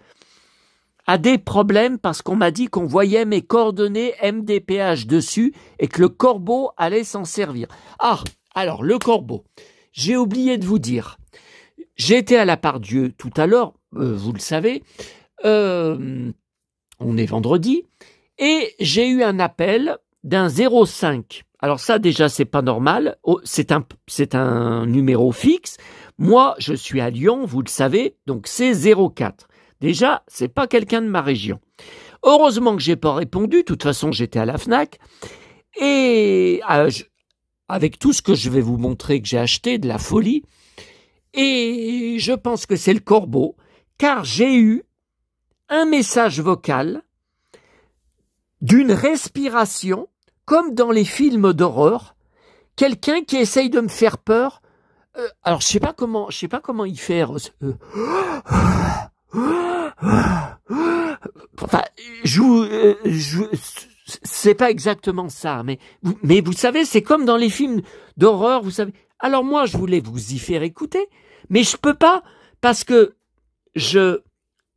à des problèmes parce qu'on m'a dit qu'on voyait mes coordonnées MDPH dessus et que le corbeau allait s'en servir. Ah, alors le corbeau, j'ai oublié de vous dire. J'étais à la Part-Dieu tout à l'heure, vous le savez, on est vendredi, et j'ai eu un appel d'un 05. Alors ça déjà c'est pas normal, c'est un numéro fixe. Moi je suis à Lyon, vous le savez, donc c'est 04. Déjà c'est pas quelqu'un de ma région. Heureusement que j'ai pas répondu, de toute façon j'étais à la Fnac et avec tout ce que je vais vous montrer que j'ai acheté, de la folie, et je pense que c'est le corbeau, car j'ai eu un message vocal d'une respiration comme dans les films d'horreur, quelqu'un qui essaye de me faire peur. Alors je sais pas comment y faire. Enfin, c'est pas exactement ça, mais vous savez, c'est comme dans les films d'horreur, vous savez. Alors moi, je voulais vous y faire écouter, mais je peux pas parce que je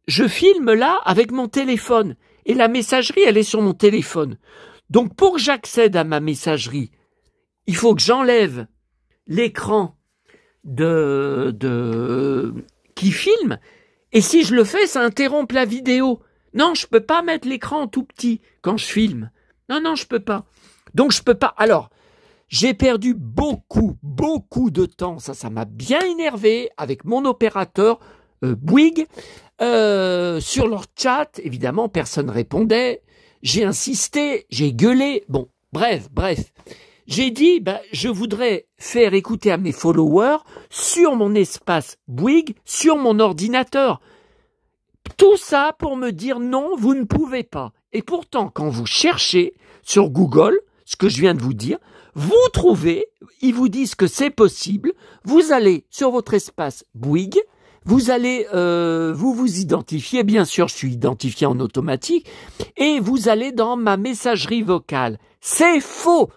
filme là avec mon téléphone et la messagerie, elle est sur mon téléphone. Donc pour que j'accède à ma messagerie, il faut que j'enlève l'écran qui filme, et si je le fais, ça interrompt la vidéo. Non, je peux pas mettre l'écran tout petit quand je filme. Non, je peux pas. Donc je peux pas. Alors, j'ai perdu beaucoup de temps. Ça m'a bien énervé avec mon opérateur Bouygues. Sur leur chat, évidemment, personne répondait. J'ai insisté, j'ai gueulé. Bon, bref. J'ai dit, je voudrais faire écouter à mes followers sur mon espace Bouygues, sur mon ordinateur. Tout ça pour me dire non, vous ne pouvez pas. Et pourtant, quand vous cherchez sur Google, ce que je viens de vous dire, vous trouvez, ils vous disent que c'est possible, vous allez sur votre espace Bouygues, vous allez vous identifiez, bien sûr je suis identifié en automatique, et vous allez dans ma messagerie vocale. C'est faux,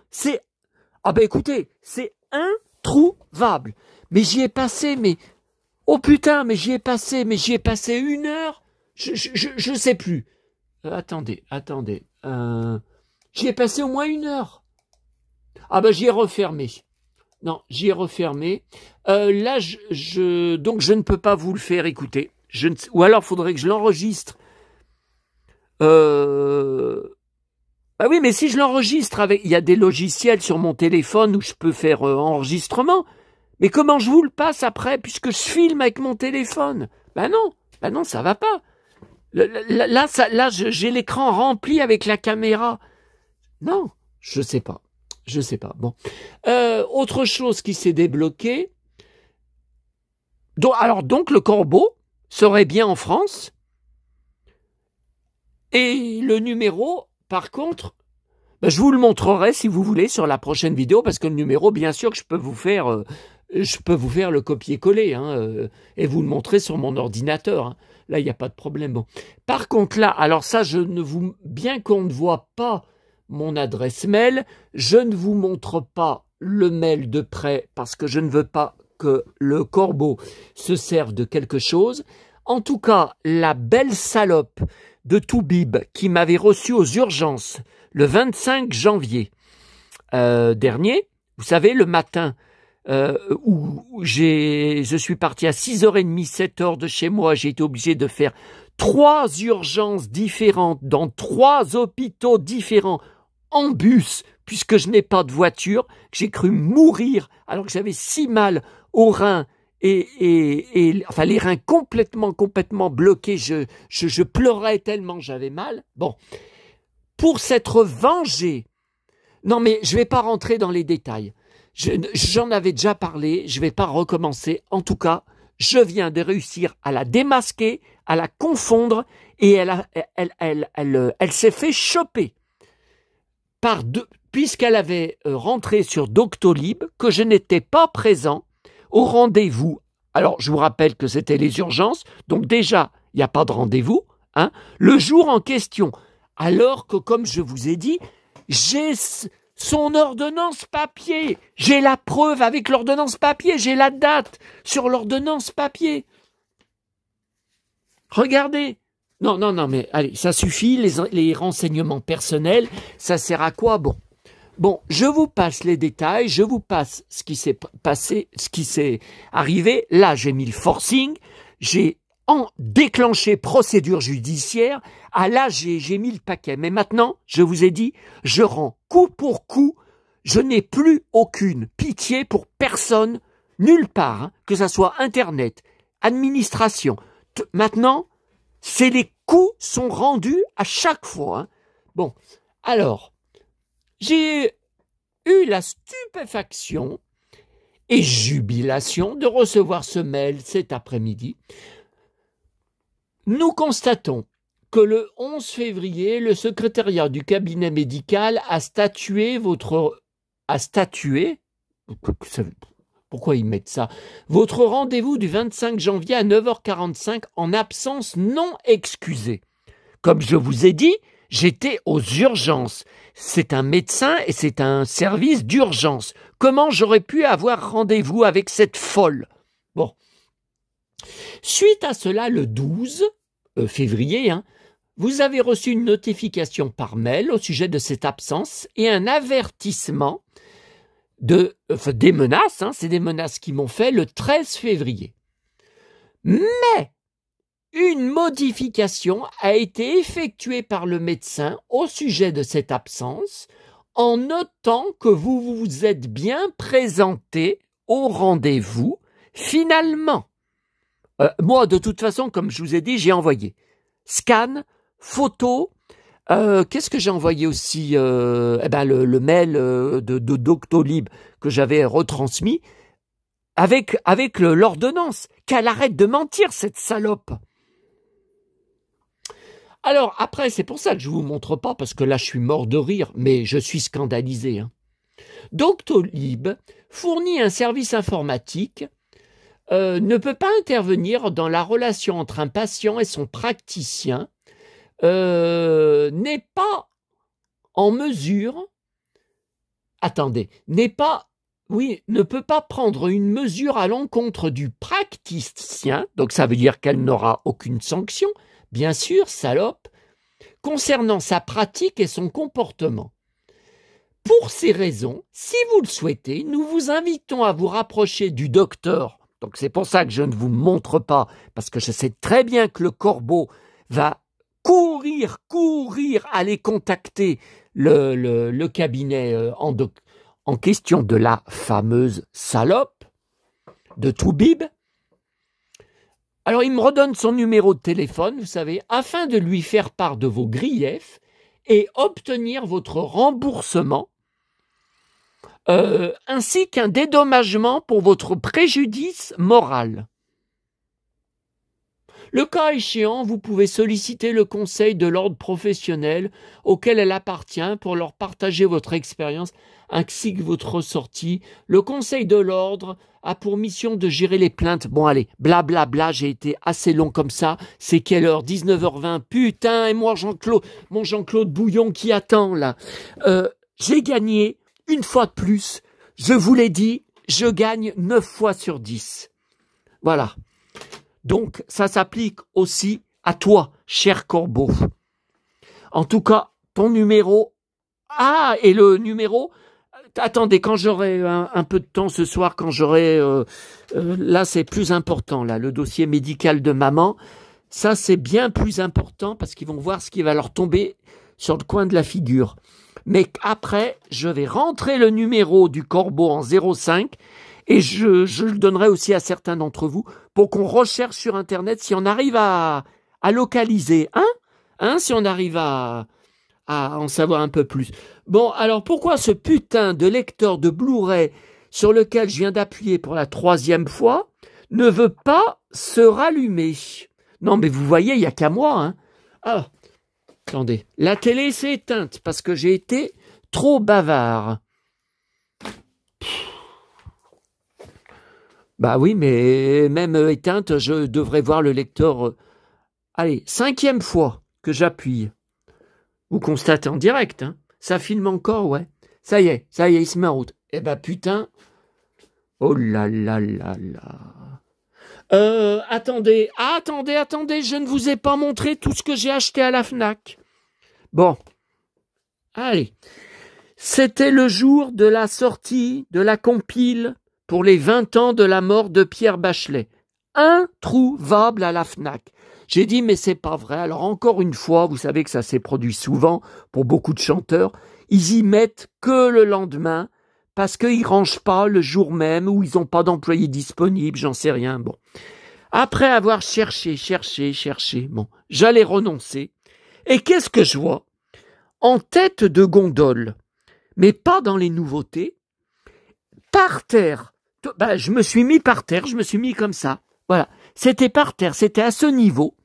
écoutez, c'est introuvable. Mais j'y ai passé, j'y ai passé 1 heure, je sais plus. Attendez. J'y ai passé au moins 1 heure. J'y ai refermé. Non, j'y ai refermé. Là, donc je ne peux pas vous le faire écouter. Ou alors, faudrait que je l'enregistre. Oui, mais si je l'enregistre il y a des logiciels sur mon téléphone où je peux faire enregistrement. Mais comment je vous le passe après, puisque je filme avec mon téléphone? Non, ça va pas. Là, j'ai l'écran rempli avec la caméra. Non, je sais pas. Bon. Autre chose qui s'est débloqué. Donc le corbeau serait bien en France. Et le numéro, par contre, je vous le montrerai si vous voulez sur la prochaine vidéo, parce que le numéro, bien sûr que je peux vous faire le copier-coller et vous le montrer sur mon ordinateur. Là, il n'y a pas de problème. Bon. Par contre, là, alors ça, bien qu'on ne voit pas mon adresse mail, je ne vous montre pas le mail de près parce que je ne veux pas que le corbeau se serve de quelque chose. En tout cas, la belle salope de Toubib qui m'avait reçu aux urgences le 25 janvier dernier, vous savez, le matin où je suis parti à 6h30, 7h de chez moi, j'ai été obligé de faire 3 urgences différentes dans 3 hôpitaux différents en bus, puisque je n'ai pas de voiture, que j'ai cru mourir alors que j'avais si mal aux reins enfin les reins complètement bloqués, je pleurais tellement j'avais mal. Bon, pour s'être vengé, non mais je vais pas rentrer dans les détails, j'en avais déjà parlé, je vais pas recommencer, en tout cas, je viens de réussir à la démasquer, à la confondre, et elle s'est fait choper puisqu'elle avait rentré sur Doctolib, que je n'étais pas présent au rendez-vous. Alors, je vous rappelle que c'était les urgences, donc déjà, il n'y a pas de rendez-vous, hein, le jour en question. Alors que, comme je vous ai dit, j'ai son ordonnance papier, j'ai la preuve avec l'ordonnance papier, j'ai la date sur l'ordonnance papier. Regardez. Non, mais allez, ça suffit, les renseignements personnels, ça sert à quoi? Bon, je vous passe les détails, je vous passe ce qui s'est passé, ce qui s'est arrivé. Là, j'ai mis le forcing, j'ai déclenché procédure judiciaire. Ah là, j'ai mis le paquet. Mais maintenant, je vous ai dit, je rends coup pour coup. Je n'ai plus aucune pitié pour personne, nulle part, hein, que ça soit Internet, administration. Maintenant, les coups sont rendus à chaque fois. Hein. Bon, alors, j'ai eu la stupéfaction et jubilation de recevoir ce mail cet après-midi. Nous constatons que le 11 février, le secrétariat du cabinet médical a statué pourquoi ils mettent ça? Votre rendez-vous du 25 janvier à 9h45 en absence non excusée. Comme je vous ai dit, j'étais aux urgences. C'est un médecin et c'est un service d'urgence. Comment j'aurais pu avoir rendez-vous avec cette folle? Bon. Suite à cela, le 12 février, hein, vous avez reçu une notification par mail au sujet de cette absence et un avertissement des menaces, hein, c'est des menaces qui m'ont fait le 13 février. Mais une modification a été effectuée par le médecin au sujet de cette absence en notant que vous vous êtes bien présenté au rendez-vous finalement. Moi, de toute façon, comme je vous ai dit, j'ai envoyé scan, photo. Qu'est-ce que j'ai envoyé aussi le mail de Doctolib que j'avais retransmis avec l'ordonnance. Qu'elle arrête de mentir, cette salope. Alors, après, c'est pour ça que je ne vous montre pas, parce que là, je suis mort de rire, mais je suis scandalisé. Hein. Doctolib fournit un service informatique, ne peut pas intervenir dans la relation entre un patient et son praticien, n'est pas en mesure, ne peut pas prendre une mesure à l'encontre du praticien, donc ça veut dire qu'elle n'aura aucune sanction, bien sûr, salope, concernant sa pratique et son comportement. Pour ces raisons, si vous le souhaitez, nous vous invitons à vous rapprocher du docteur. Donc c'est pour ça que je ne vous montre pas, parce que je sais très bien que le corbeau va courir, aller contacter le cabinet en question de la fameuse salope de Toubib. Alors il me redonne son numéro de téléphone, vous savez, afin de lui faire part de vos griefs et obtenir votre remboursement, ainsi qu'un dédommagement pour votre préjudice moral. Le cas échéant, vous pouvez solliciter le conseil de l'ordre professionnel auquel elle appartient pour leur partager votre expérience ainsi que votre ressortie. Le conseil de l'ordre a pour mission de gérer les plaintes. Bon allez, blablabla, j'ai été assez long comme ça. C'est quelle heure? 19h20. Putain, et moi mon Jean-Claude Bouillon qui attend là. J'ai gagné une fois de plus. Je vous l'ai dit, je gagne 9 fois sur 10. Voilà. Donc, ça s'applique aussi à toi, cher corbeau. En tout cas, ton numéro... Ah, et le numéro... Attendez, quand j'aurai un peu de temps ce soir, quand j'aurai... là, c'est plus important, là, le dossier médical de maman. Ça, c'est bien plus important parce qu'ils vont voir ce qui va leur tomber sur le coin de la figure. Mais après, je vais rentrer le numéro du corbeau en 05 Et je le donnerai aussi à certains d'entre vous pour qu'on recherche sur Internet si on arrive à localiser, si on arrive à en savoir un peu plus. Bon, alors pourquoi ce putain de lecteur de Blu-ray sur lequel je viens d'appuyer pour la 3e fois ne veut pas se rallumer? Non, mais vous voyez, il n'y a qu'à moi. Ah, attendez, la télé s'est éteinte parce que j'ai été trop bavard. Bah oui, mais même éteinte, je devrais voir le lecteur. Allez, 5e fois que j'appuie. Vous constatez en direct, ça filme encore, ouais. Ça y est, il se met en route. Eh ben putain. Oh là là là là. Attendez, je ne vous ai pas montré tout ce que j'ai acheté à la Fnac. Bon. Allez. C'était le jour de la sortie de la compile pour les 20 ans de la mort de Pierre Bachelet. Introuvable à la Fnac. J'ai dit, mais c'est pas vrai. Alors encore une fois, vous savez que ça s'est produit souvent pour beaucoup de chanteurs, ils y mettent que le lendemain parce qu'ils rangent pas le jour même ou ils n'ont pas d'employés disponibles, j'en sais rien. Bon. Après avoir cherché, bon, j'allais renoncer. Et qu'est-ce que je vois? En tête de gondole, mais pas dans les nouveautés, par terre. Je me suis mis par terre, je me suis mis comme ça. Voilà. C'était par terre, c'était à ce niveau.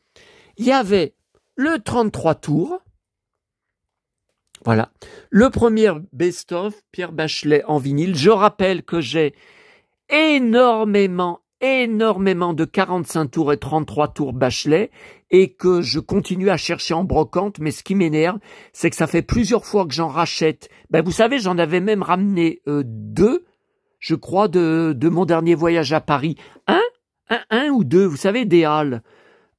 Il y avait le 33 tours. Voilà. Le premier best-of, Pierre Bachelet en vinyle. Je rappelle que j'ai énormément de 45 tours et 33 tours Bachelet et que je continue à chercher en brocante, mais ce qui m'énerve, c'est que ça fait plusieurs fois que j'en rachète. Vous savez, j'en avais même ramené 2, je crois, de mon dernier voyage à Paris. Un ou 2, vous savez, des halles.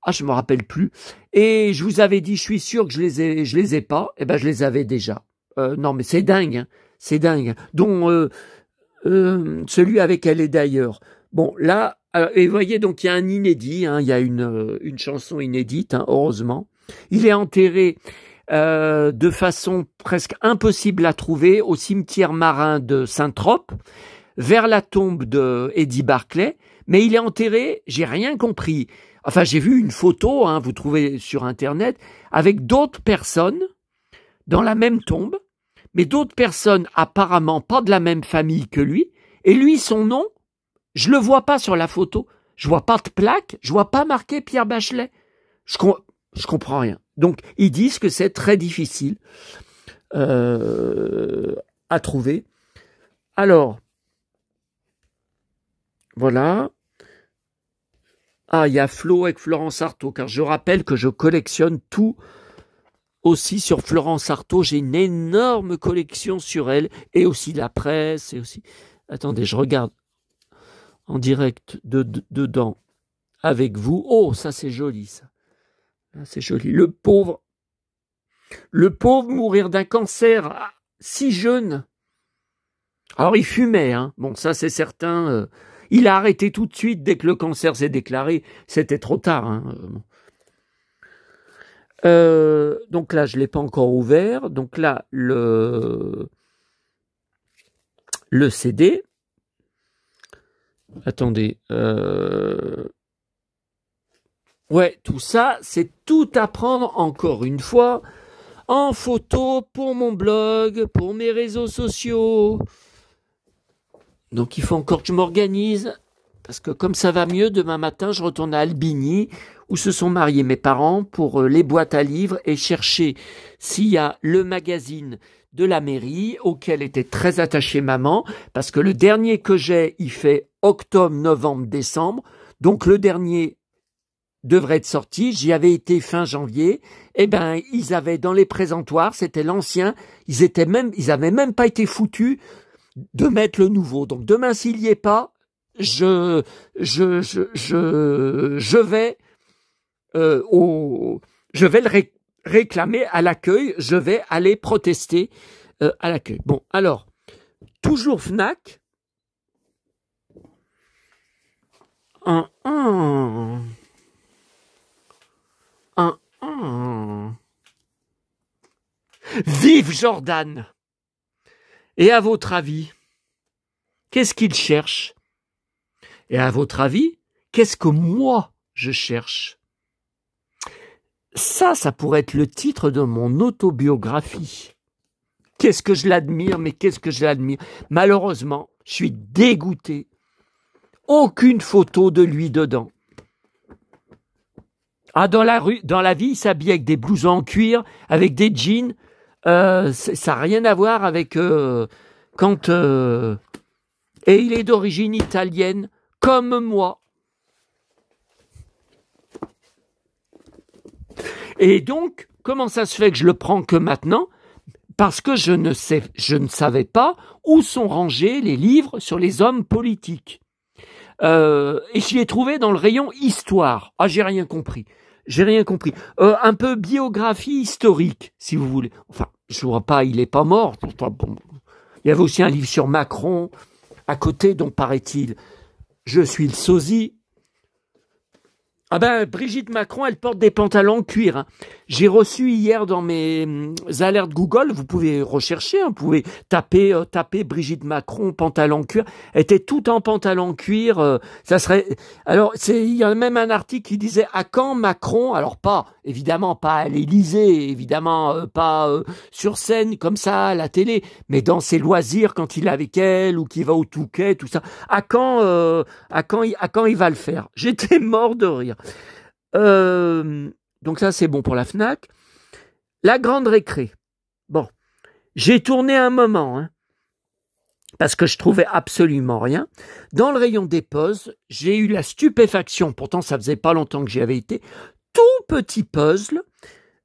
Ah, je me rappelle plus. Et je vous avais dit, je suis sûr que je les ai pas. Eh ben, je les avais déjà. Non, mais c'est dingue, c'est dingue. Dont celui avec Elle est d'ailleurs. Bon, là, et vous voyez, donc il y a un inédit, il y a une chanson inédite, heureusement. Il est enterré de façon presque impossible à trouver au cimetière marin de Saint-Trope, vers la tombe de Eddie Barclay, mais il est enterré, j'ai rien compris. Enfin, j'ai vu une photo, vous trouvez sur Internet, avec d'autres personnes dans la même tombe, mais d'autres personnes apparemment pas de la même famille que lui, et lui, son nom, je le vois pas sur la photo, je vois pas de plaque, je vois pas marqué Pierre Bachelet. Je comprends rien. Donc, ils disent que c'est très difficile à trouver. Alors, voilà. Ah, il y a Flo avec Florence Artaud, car je rappelle que je collectionne tout aussi sur Florence Artaud. J'ai une énorme collection sur elle, et aussi la presse, et aussi... Attendez, je regarde en direct dedans avec vous. Oh, ça c'est joli, ça. C'est joli. Le pauvre mourir d'un cancer si jeune. Alors, il fumait, Bon, ça c'est certain... Il a arrêté tout de suite dès que le cancer s'est déclaré. C'était trop tard. Donc là, je ne l'ai pas encore ouvert. Donc là, le CD. Attendez. Ouais, tout ça, c'est tout à prendre encore une fois en photo pour mon blog, pour mes réseaux sociaux. Donc il faut encore que je m'organise, parce que comme ça va mieux, demain matin, je retourne à Albigny, où se sont mariés mes parents, pour les boîtes à livres et chercher s'il y a le magazine de la mairie, auquel était très attachée maman, parce que le dernier que j'ai, il fait octobre, novembre, décembre, donc le dernier devrait être sorti, j'y avais été fin janvier, ils avaient dans les présentoirs, c'était l'ancien, ils avaient même pas été foutus de mettre le nouveau. Donc demain, s'il n'y est pas, je vais le réclamer à l'accueil, je vais aller protester à l'accueil. Bon, alors, toujours Fnac. Vive Jordan! Et à votre avis, qu'est-ce qu'il cherche Et à votre avis, qu'est-ce que moi je cherche? Ça pourrait être le titre de mon autobiographie. Qu'est-ce que je l'admire, mais qu'est-ce que je l'admire. Malheureusement, je suis dégoûté. Aucune photo de lui dedans. Ah, dans la vie, il s'habille avec des blousons en cuir, avec des jeans. Ça n'a rien à voir avec quand... Et il est d'origine italienne, comme moi. Et donc, comment ça se fait que je le prends que maintenant? Parce que je ne savais pas où sont rangés les livres sur les hommes politiques. Et je l'ai trouvé dans le rayon histoire. Ah, j'ai rien compris. Un peu biographie historique, si vous voulez. Enfin, je vois pas, il est pas mort. Bon. Il y avait aussi un livre sur Macron à côté, dont paraît-il, je suis le sosie. Ah ben, Brigitte Macron, elle porte des pantalons en cuir. Hein. J'ai reçu hier dans mes alertes Google, vous pouvez rechercher, hein, vous pouvez taper Brigitte Macron, pantalon en cuir. Elle était tout en pantalon en cuir. Ça serait. Alors, il y a même un article qui disait à quand Macron. Alors évidemment pas à l'Élysée, évidemment pas sur scène comme ça à la télé, mais dans ses loisirs quand il est avec elle ou qu'il va au Touquet, tout ça. À quand il va le faire? J'étais mort de rire. Donc ça c'est bon pour la Fnac. La grande récré. Bon, j'ai tourné un moment, hein, parce que je trouvais absolument rien. Dans le rayon des puzzles, j'ai eu la stupéfaction, pourtant ça faisait pas longtemps que j'y avais été, tout petit puzzle,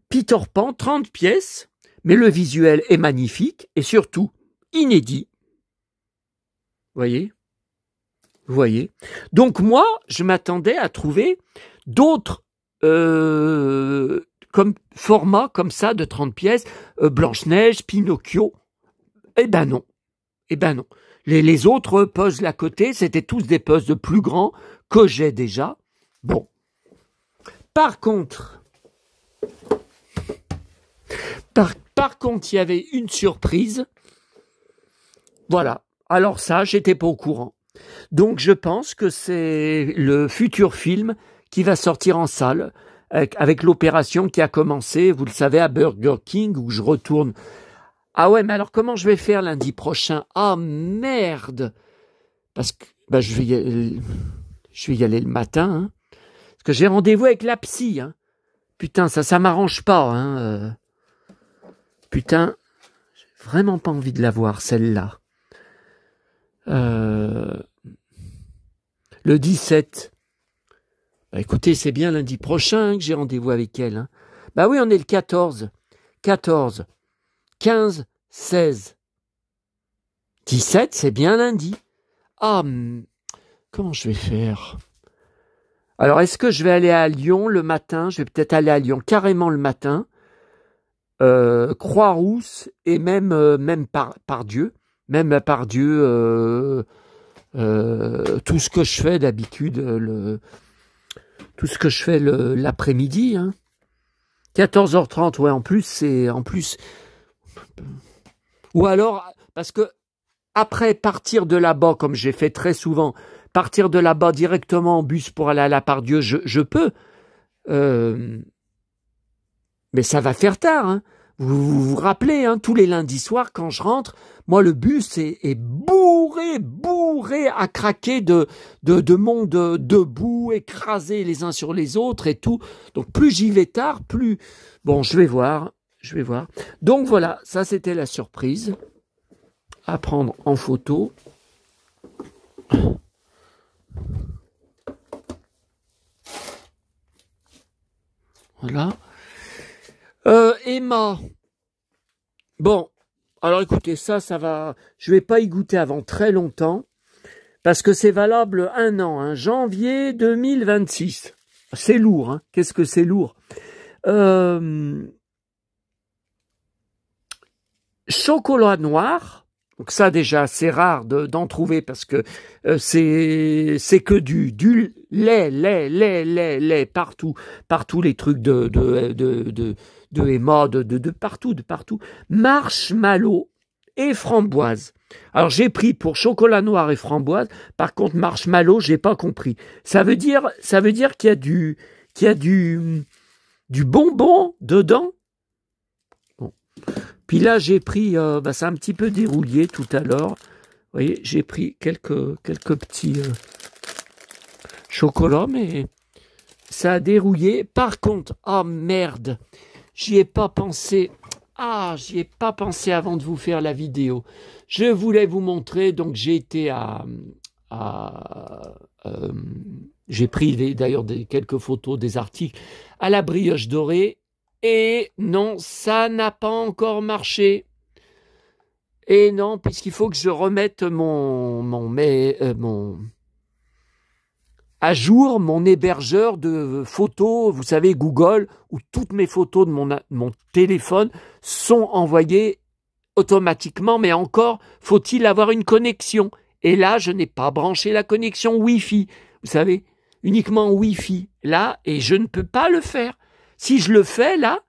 Peter Pan, 30 pièces, mais le visuel est magnifique et surtout inédit. Vous voyez. Donc moi, je m'attendais à trouver d'autres comme format comme ça de 30 pièces, Blanche-Neige, Pinocchio. Eh ben non. Les autres puzzles à côté, c'était tous des puzzles plus grands que j'ai déjà. Bon. Par contre, il y avait une surprise. Voilà. Alors ça, j'étais pas au courant. Donc je pense que c'est le futur film qui va sortir en salle avec l'opération qui a commencé, vous le savez, à Burger King où je retourne. Ah ouais, mais alors comment je vais faire lundi prochain? Ah merde! Parce que je vais y aller le matin, hein, parce que j'ai rendez-vous avec la psy. Hein. Putain, ça m'arrange pas. Hein, Putain, j'ai vraiment pas envie de la voir celle-là. Le 17. Bah, écoutez, c'est bien lundi prochain que j'ai rendez-vous avec elle. Hein. Bah oui, on est le 14. 14, 15, 16. 17, c'est bien lundi. Ah, comment je vais faire? Alors, est-ce que je vais aller à Lyon le matin? Je vais peut-être aller à Lyon carrément le matin. Croix-Rousse et même par Dieu. Même par Dieu, tout ce que je fais d'habitude, tout ce que je fais l'après-midi, hein. 14h30, ouais, en plus. Ou alors, parce que après partir de là-bas, comme j'ai fait très souvent, partir de là-bas directement en bus pour aller à la Part-Dieu, je peux. Mais ça va faire tard, hein. Vous rappelez, hein, tous les lundis soirs, quand je rentre, moi, le bus est bourré à craquer de monde debout, écrasés les uns sur les autres et tout. Donc, plus j'y vais tard, plus... Bon, je vais voir. Donc, voilà, ça, c'était la surprise à prendre en photo. Voilà. Emma. Bon, alors écoutez, ça va. Je vais pas y goûter avant très longtemps parce que c'est valable 1 an, hein, janvier 2026. C'est lourd, hein. Qu'est-ce que c'est lourd. Chocolat noir. Donc ça déjà, c'est rare d'en trouver parce que c'est que du lait partout les trucs de Emma, de partout. Marshmallow et framboise. Alors j'ai pris pour chocolat noir et framboise. Par contre marshmallow, j'ai pas compris. Ça veut dire qu'il y a du bonbon dedans. Bon. Puis là j'ai pris, c'est un petit peu dérouillé tout à l'heure. Vous voyez, j'ai pris quelques petits chocolats, mais ça a dérouillé. Par contre, oh merde, j'y ai pas pensé. Ah, j'y ai pas pensé avant de vous faire la vidéo. Je voulais vous montrer, donc j'ai été j'ai pris d'ailleurs quelques photos, des articles, à la brioche dorée, et non, ça n'a pas encore marché. Et non, puisqu'il faut que je remette à jour mon hébergeur de photos, vous savez, Google, où toutes mes photos de mon téléphone sont envoyées automatiquement, mais encore faut-il avoir une connexion. Et là, je n'ai pas branché la connexion Wi-Fi, vous savez, uniquement Wi-Fi, là, et je ne peux pas le faire. Si je le fais, là,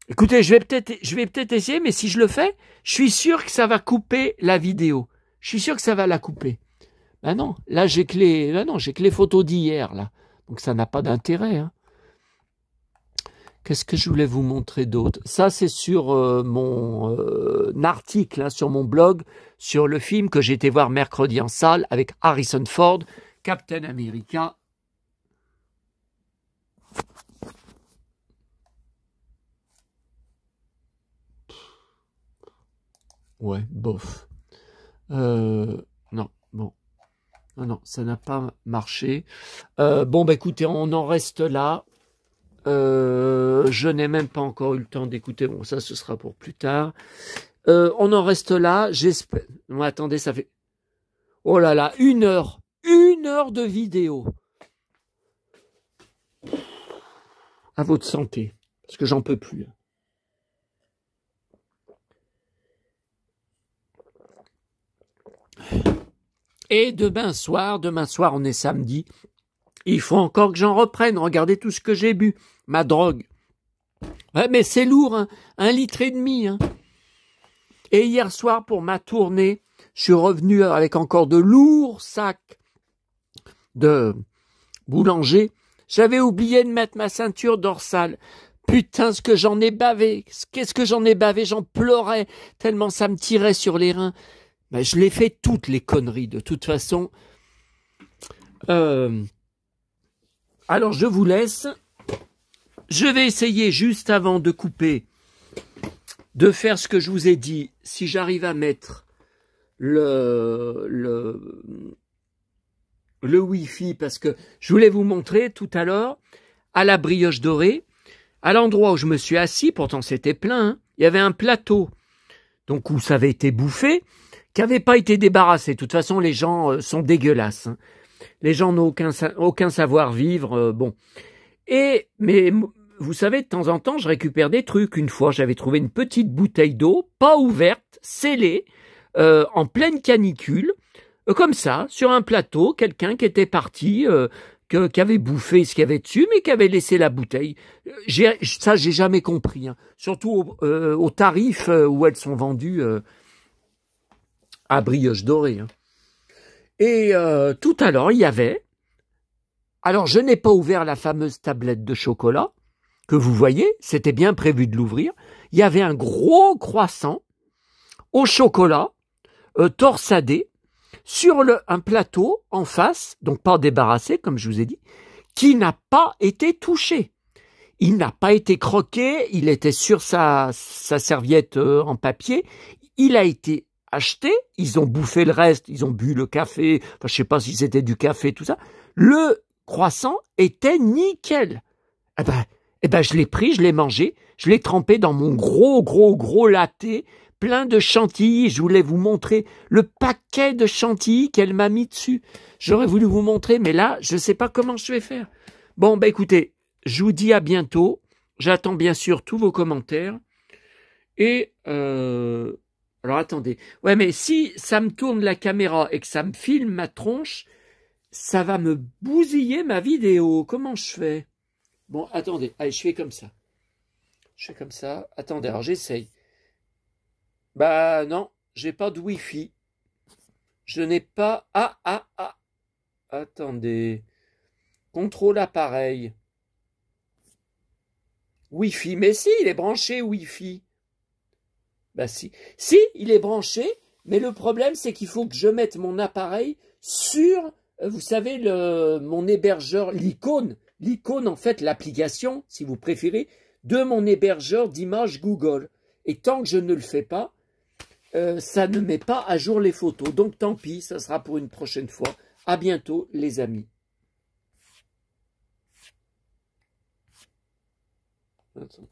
écoutez, je vais peut-être essayer, mais si je le fais, je suis sûr que ça va couper la vidéo. Je suis sûr que ça va la couper. Ben non, là j'ai que les photos d'hier là, donc ça n'a pas d'intérêt. Hein. Qu'est-ce que je voulais vous montrer d'autre? Ça c'est sur mon article, hein, sur mon blog, sur le film que j'ai été voir mercredi en salle avec Harrison Ford, Captain America. Ouais, bof. Non, bon. Non, ça n'a pas marché. Bon, écoutez, on en reste là. Je n'ai même pas encore eu le temps d'écouter. Bon, ça, ce sera pour plus tard. On en reste là. J'espère. Non, attendez, ça fait... Oh là là, 1 heure. 1 heure de vidéo. À votre santé. Parce que j'en peux plus. Et demain soir, on est samedi, il faut encore que j'en reprenne. Regardez tout ce que j'ai bu, ma drogue. Ouais, mais c'est lourd, hein, 1,5 litre. Hein. Et hier soir, pour ma tournée, je suis revenu avec encore de lourds sacs de boulanger. J'avais oublié de mettre ma ceinture dorsale. Putain, ce que j'en ai bavé. Qu'est-ce que j'en ai bavé? J'en pleurais tellement ça me tirait sur les reins. Ben, je l'ai fait toutes les conneries de toute façon. Alors je vous laisse. Je vais essayer juste avant de couper de faire ce que je vous ai dit. Si j'arrive à mettre le Wi-Fi, parce que je voulais vous montrer tout à l'heure à la brioche dorée, à l'endroit où je me suis assis, pourtant c'était plein, hein, il y avait un plateau donc où ça avait été bouffé, qui n'avait pas été débarrassé. De toute façon, les gens sont dégueulasses. Hein. Les gens n'ont aucun savoir-vivre. Bon. Mais vous savez, de temps en temps, je récupère des trucs. Une fois, j'avais trouvé une petite bouteille d'eau, pas ouverte, scellée, en pleine canicule, comme ça, sur un plateau, quelqu'un qui était parti, qui avait bouffé ce qu'il y avait dessus, mais qui avait laissé la bouteille. Ça, j'ai jamais compris. Hein. Surtout au tarif où elles sont vendues... à brioche dorée. Hein. Et tout à l'heure, il y avait... Alors, je n'ai pas ouvert la fameuse tablette de chocolat, que vous voyez, c'était bien prévu de l'ouvrir. Il y avait un gros croissant au chocolat, torsadé, sur un plateau en face, donc pas débarrassé, comme je vous ai dit, qui n'a pas été touché. Il n'a pas été croqué, il était sur sa serviette en papier, il a été acheté, ils ont bouffé le reste, ils ont bu le café, enfin, je sais pas si c'était du café, tout ça. Le croissant était nickel. Eh ben, je l'ai pris, je l'ai mangé, je l'ai trempé dans mon gros latte, plein de chantilly. Je voulais vous montrer le paquet de chantilly qu'elle m'a mis dessus. J'aurais voulu vous montrer, mais là, je ne sais pas comment je vais faire. Bon, écoutez, je vous dis à bientôt. J'attends bien sûr tous vos commentaires. Et... alors attendez, ouais mais si ça me tourne la caméra et que ça me filme ma tronche, ça va me bousiller ma vidéo. Comment je fais? Bon, attendez, allez, je fais comme ça. Attendez, alors j'essaye. Bah non, j'ai pas de Wi-Fi. Je n'ai pas... Ah. Attendez. Contrôle appareil. Wi-Fi. Mais si, il est branché Wi-Fi. Bah si. Si, il est branché, mais le problème, c'est qu'il faut que je mette mon appareil sur, vous savez, mon hébergeur, l'icône. L'icône, en fait, l'application, si vous préférez, de mon hébergeur d'images Google. Et tant que je ne le fais pas, ça ne met pas à jour les photos. Donc tant pis, ça sera pour une prochaine fois. À bientôt, les amis. Attends.